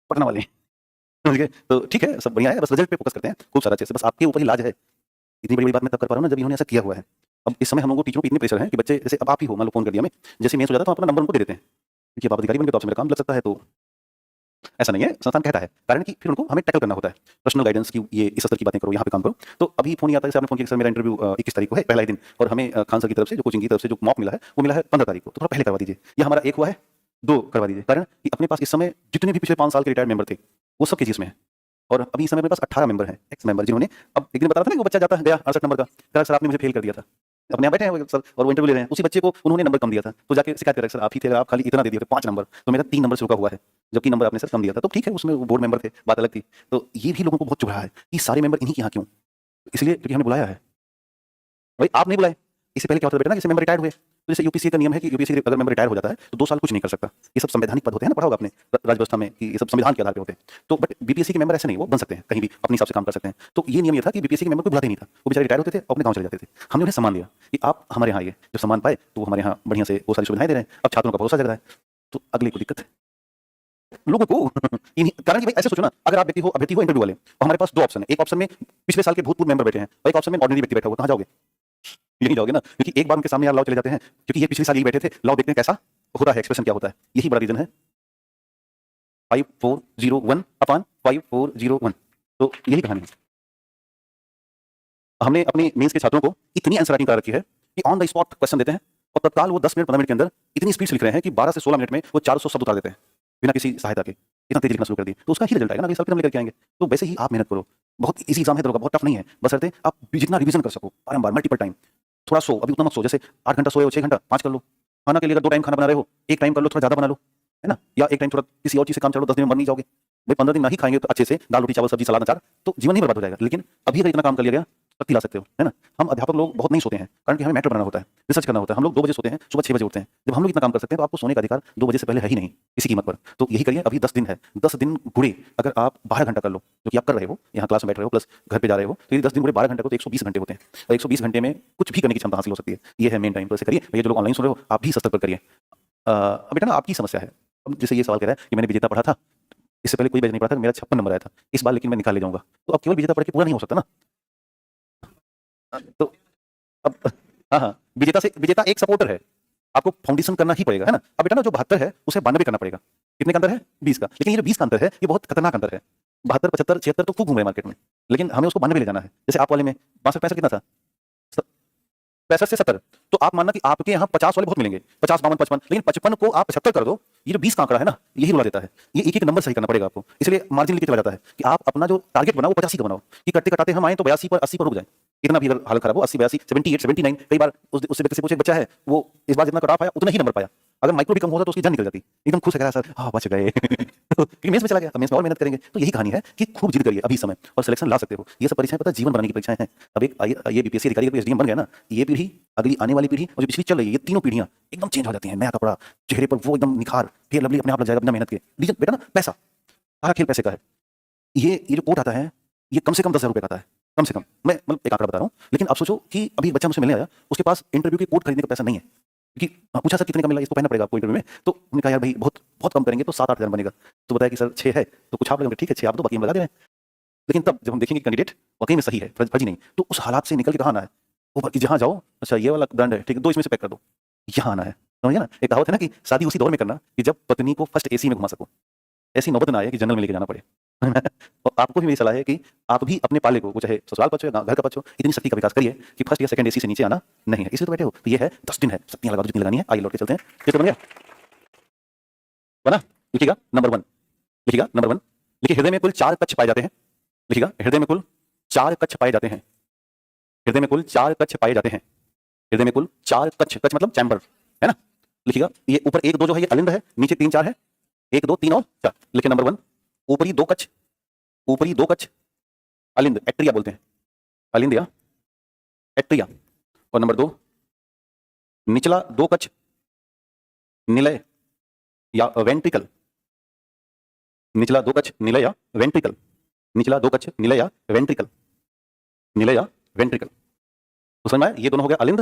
पटना वाले। तो ठीक है, सब बढ़िया है, बस रिजल्ट पे फोकस करते हैं खूब सारा चीज़, बस आपके ऊपर ही लाज है। इतनी बड़ी बात मैं तब कर पा रहा हूँ ना जब इन्होंने ऐसा किया हुआ है। अब इस समय हम लोगों को टीचरों को इतने प्रेशर है कि बच्चे, जैसे अब आप ही हो, मान लो फोन कर दिया मैं, जैसे मेंस हो जाता है तो अपना नंबर उनको दे देते हैं कि आप अधिकारी बन गए तो आपसे मेरा काम लग सकता है। तो ऐसा नहीं है, संस्थान कहता है, कारण कि फिर उनको हमें टैकल करना होता है, पर्सनल गाइडेंस की, ये इस स्तर की बातें करो, यहाँ पे काम करो। तो अभी फोन आता है, जैसे आपने फोन किया, सर मेरा इंटरव्यू 21 तारीख को है, पहला ही दिन, और हमें खान सर की तरफ से, जो कोचिंग की तरफ से जो मॉक मिला है वो मिला है 15 तारीख को, तो थोड़ा पहले करवा दीजिए, या हमारा 1 हुआ है 2 करवा दीजिए, कारण कि अपने पास इस समय जितने भी पिछले 5 साल के रिटायर्ड मेंबर थे वो सब केजीएस में है। और अभी इस समय मेरे पास 18 मेंबर हैं, एक्स मेंबर, जिन्होंने, अब एक दिन बता रहा था ना कि वो बच्चा जाता है गया 68 नंबर का, कहा सर आपने मुझे फेल कर दिया था, अपने यहाँ बैठे हैं सर और वो इंटरव्यू ले रहे हैं, उसी बच्चे को उन्होंने नंबर कम दिया था, तो जाके शिकायत कर रहे सर आप ही थे, आप खाली इतना दे दिए थे 5 नंबर, तो मेरा 3 नंबर से रुका हुआ है, जबकि नंबर आपने सर कम दिया था। तो ठीक है, उसमें वो बोर्ड मेंबर थे, बात अलग थी। तो ये भी लोगों को बहुत चुभ रहा है कि सारे मेंबर इन्हीं के यहाँ क्यों, इसलिए क्योंकि हमें बुलाया है भाई, आप नहीं बुलाए। इससे पहले क्या होता था बेटा ना, जैसे मेंबर रिटायर्ड हुए, तो जैसे यूपीसी का नियम है कि यूपीसी अगर मेंबर रिटायर हो जाता है तो 2 साल कुछ नहीं कर सकता। ये सब संवैधानिक पद होते हैं ना, पढ़ा होगा आपने राज्य व्यवस्था में कि ये सब संविधान के आधार पर होते हैं। तो बट बीपीएससी के मेंबर ऐसे नहीं, वो बन सकते हैं कहीं भी अपने हिसाब से काम कर सकते हैं। तो ये नियम ये था कि बीपीएससी के मेंबर को बुलाते नहीं था, वो बेचारे रिटायर होते थे, अपने गाँव चले जाते थे। हमने उन्हें सम्मान दिया कि आप हमारे यहाँ आइए, जब सम्मान पाए तो वो हमारे यहाँ बढ़िया से वो सारी सुविधाएं दे रहे हैं, अब छात्रों का भरोसा जग रहा है, तो अगले को दिक्कत है लोगों को। कारण कि भाई ऐसे सोचो ना, अगर आप व्यक्ति हो, अभ्यर्थी हो इंटरव्यू वाले, और हमारे पास 2 ऑप्शन है, एक ऑप्शन में पिछले साल के भूतपूर्व मेंबर बैठे हैं और एक ऑप्शन में ऑर्डिनरी व्यक्ति बैठा हुआ, कहाँ जाओगे? यही जाओगे ना, क्योंकि एक बार उनके सामने यार लाओ चले जाते हैं, क्योंकि ये पिछले साल ही बैठे थे, लाओ देखते हैं कैसा होता है, एक्सप्रेशन क्या होता है। यही बड़ा रीजन है 5401 अपॉन 5401। तो यही कहानी है। हमने अपने मेंस के छात्रों को इतनी आंसर राइटिंग करा रखी है कि ऑन द स्पॉट क्वेश्चन देते हैं और तत्काल वो 10 मिनट 15 मिनट के अंदर इतनी स्पीड से लिख रहे हैं कि 12 से 16 मिनट में वो 400 शब्द उतार देते हैं बिना किसी सहायता के। इतना तेज लिखना शुरू कर दिए तो उसका ही रिजल्ट आएगा ना, अगले साल फिर हम लेकर के आएंगे। तो वैसे ही आप मेहनत करो, बहुत इजी एग्जाम है दरोगा, बहुत टफ नहीं है, बशर्ते आप जितना रिवीजन कर सको बारंबार मल्टीपल टाइम। थोड़ा सो, अभी उतना मत सो, जैसे 8 घंटा सोए हो 6 घंटा 5 कर लो। खाना के लिए अगर 2 टाइम खाना बना रहे हो, 1 टाइम कर लो, थोड़ा ज्यादा बना लो, है ना, या 1 टाइम थोड़ा किसी और चीज से काम चलो, 10 दिन में मर नहीं जाओगे भाई। 15 दिन नहीं खाएंगे तो अच्छे से दाल रोटी चावल सब्जी सलाद अचार, तो जीवन नहीं बर्बाद हो जाएगा। लेकिन अभी अगर इतना काम कर लिया गया शक्ति ला सकते हो, है ना। हम अध्यापक लोग बहुत नहीं सोते हैं, कारण कि हमें मैटर बनाना होता है, रिसर्च करना होता है। हम लोग 2 बजे सोते हैं, सुबह 6 बजे उठते हैं। जब हम लोग इतना काम कर सकते हैं तो आपको सोने का अधिकार 2 बजे से पहले है ही नहीं किसी कीमत पर। तो यही करिए, अभी 10 दिन है, 10 दिन गुड़े अगर आप 12 घंटा कर लो, जो कि आप कर रहे हो, यहाँ क्लास में बैठ रहे हो प्लस घर पे जा रहे हो, तो ये 10 दिन गुड़े 12 घंटे को तो 120 घंटे होते हैं, और 120 घंटे में कुछ भी करने की क्षमता हासिल हो सकती है। ये है मेन टाइम। तो ऐसे करिए भैया, जो लोग ऑनलाइन सुन रहे हो आप भी सस्तर पर करिए। बेटा ना आपकी समस्या है, अब जैसे ये सवाल कह रहा है कि मैंने विजेता पढ़ा था, इससे पहले कोई बैच नहीं पढ़ा था, मेरा 56 नंबर आया था, इस बार लेकिन मैं निकाल ले जाऊंगा। तो अब केवल विजेता पढ़ के पूरा नहीं हो सकता ना। तो अब हाँ, विजेता एक सपोर्टर है, आपको फाउंडेशन करना ही पड़ेगा, है ना। अब बेटा ना जो 72 है उसे 92 करना पड़ेगा। कितने का अंतर है? 20 का। लेकिन ये जो 20 का अंतर है ये बहुत खतरनाक अंतर है। 72 75 76 तो खूब घूम रहे हैं मार्केट में, लेकिन हमें उसको 92 ले जाना है। जैसे आप वाले में 62 65 कितना था, 65 से 70, तो आप मानना कि आपके यहाँ 50 वाले बहुत मिलेंगे, 50 52 55, लेकिन 55 को आप 75 कर दो, ये जो 20 का आंकड़ा है ना यही रुला देता है। ये एक एक नंबर सही करना पड़ेगा आपको, इसलिए मार्जिन लेके चला जाता है कि आप अपना जो टारगेट बनाओ वो 85 का बनाओ, कि करते कटाते हम आए तो 82 पर 80 पर रुक जाए। इतना भी अगर हालत खराब हो 80 82 78 79, कई बार उससे व्यक्ति से पूछे, बच्चा है वो इस बार जितना कटा पाया उतना ही नंबर पाया, अगर माइक्रो भी कम होता तो उसकी जान निकल जाती। एकदम खुश है सर, हाँ बच गए क्योंकि मेंस में चला गया, मेंस में और मेहनत करेंगे। तो यही कहानी है कि खूब जिद करिए अभी समय, और सिलेक्शन ला सकते हो। ये सब परीक्षाएं पता जीवन बनाने की परीक्षाएं हैं। अब एक ये बीपीएससी अधिकारी एसडीएम बन गया ना, ये पीढ़ी, अगली आने वाली पीढ़ी और जो पिछली चल रही है, ये तीनों पीढ़ियां एकदम चेंज हो जाती हैं। नया कपड़ा, चेहरे पर वो एकदम निखार, फेयर लवली अपने आप लग जाएगा बिना मेहनत के। रीजन बेटा ना पैसा, सारा खेल पैसे का है। ये जो कोट आता है ये कम से कम 10,000 रुपये का आता है, कम से कम। मैं मतलब एक आंकड़ा बता रहा हूँ, लेकिन आप सोचो कि अभी बच्चा मुझसे मिलने आया, उसके पास इंटरव्यू के कोट खरीदने का पैसा नहीं है, क्योंकि पूछा सर कितने का मिला, इसको पहनना पड़ेगा आपको इंटरव्यू में। तो हमने कहा यार भाई बहुत बहुत कम करेंगे तो 7-8 हज़ार बनेगा। तो बताया कि सर 6 है, तो कुछ आप लगे, ठीक है 6 आप दो, बाकी हम लगा दे रहे हैं। लेकिन तब जब हम देखेंगे कैंडिडेट वाकई में सही है, फर्जी नहीं, तो उस हालात से निकल के कहाँ आना है, वो जहाँ जाओ, अच्छा ये वाला ब्रांड है, ठीक है, 2 इसमें से पैक कर दो, यहाँ आना है। समझिए ना, एक कहावत है ना कि शादी उसी दौर में करना कि जब पत्नी को फर्स्ट एसी में घुमा सको, ऐसी नौबत ना आए कि जनरल में लेके जाना पड़े। और आपको भी मेरी सलाह है कि आप भी अपने पाले को, चाहे ससुराल पक्ष हो या घर का पक्ष हो, इतनी शक्ति का विकास करिए कि फर्स्ट या सेकंड एसी से नीचे आना नहीं है। इसलिए तो बैठे हो, तो ये है 10 दिन है, शक्तियां लगा दो जितनी लगानी है। आइए लौट के चलते हैं। ये तो बन गया बना। लिखिएगा नंबर 1, लिखिएगा नंबर 1, लिखिए हृदय में कुल 4 कक्ष पाए जाते हैं। लिखिएगा हृदय में कुल 4 कक्ष पाए जाते हैं। हृदय में कुल 4 कक्ष पाए जाते हैं। हृदय में कुल 4 कक्ष, कक्ष मतलब चैम्बर, है ना। लिखिएगा ये ऊपर 1 2 जो है ये अलिंद है, नीचे 3 4 है, 1 2 3 और 4। लिखिए नंबर 1, ऊपरी 2 कक्ष, ऊपरी 2 कक्ष अलिंद, एट्रिया बोलते हैं, अलिंद या एट्रिया। और नंबर 2, निचला 2 कक्ष निलय या वेंट्रिकल, निचला 2 कक्ष निलय या वेंट्रिकल, निचला 2 कक्ष निलय या वेंट्रिकल, निलय या वेंट्रिकल। तो समझ में आया, ये दोनों हो गया अलिंद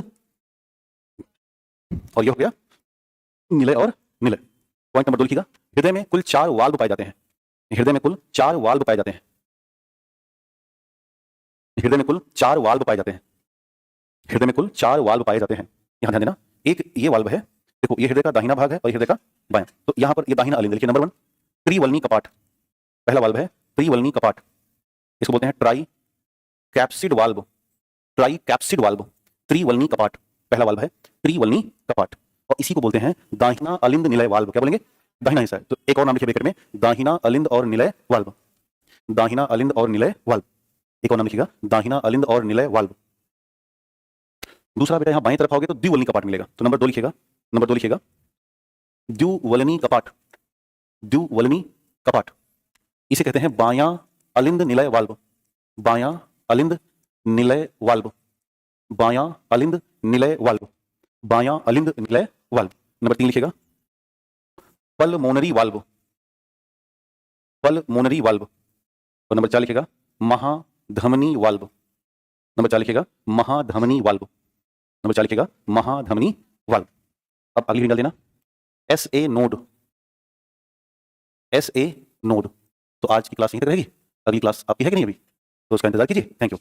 और ये हो गया निलय और निलय। पॉइंट नंबर 2 लिखिएगा, हृदय में कुल 4 वाल्व पाए जाते हैं। हृदय में कुल 4 वाल्व पाए जाते हैं। हृदय में कुल 4 वाल्व पाए जाते हैं। हृदय में कुल 4 वाल्व पाए जाते हैं। यहां ध्यान देना, एक ये वाल्व है, देखो ये हृदय का दाहिना भाग है और हृदय का बायां, तो यहां पर ये दाहिना अलिंद। लिखिए नंबर 1, त्रिवलनी कपाट, पहला वाल्व है त्रिवलनी कपाट, इसको बोलते हैं tricuspid valve, tricuspid valve, त्रिवलनी कपाट, पहला वाल्व है त्रिवलनी कपाट। और इसी को बोलते हैं दाहिना अलिंद निलय वाल्व। क्या बोलेंगे, दाहिना हिस्सा है। तो एक और नाम लिखिए ब्रैकेट में, दाहिना अलिंद और निलय वाल्व, दाहिना अलिंद और निलय वाल्व। एक और नाम लिखिएगा, दाहिना अलिंद और निलय वाल्व। दूसरा बेटा यहां बाएं तरफ आओगे तो द्विवलनी कपाट मिलेगा। तो नंबर 2 लिखिएगा, नंबर 2 लिखिएगा द्विवलनी कपाट, द्विवलनी कपाट, इसे कहते हैं बायां अलिंद निलय वाल्व, बायां अलिंद निलय वाल्व, बायां अलिंद निलय वाल्व, बायां अलिंद निलय वाल्व। नंबर 3 लिखिएगा पल्मोनरी वाल्व, पल्मोनरी वाल्व। और नंबर 4 लिखिएगा महाधमनी वाल्व, नंबर 4 लिखिएगा महाधमनी वाल्व, नंबर 4 लिखिएगा महाधमनी वाल्व। अब अगली निकाल देना, SA नोड, SA नोड। तो आज की क्लास यहीं तक रहेगी, अगली क्लास आपकी है कि नहीं अभी, तो उसका इंतजार कीजिए। Thank you.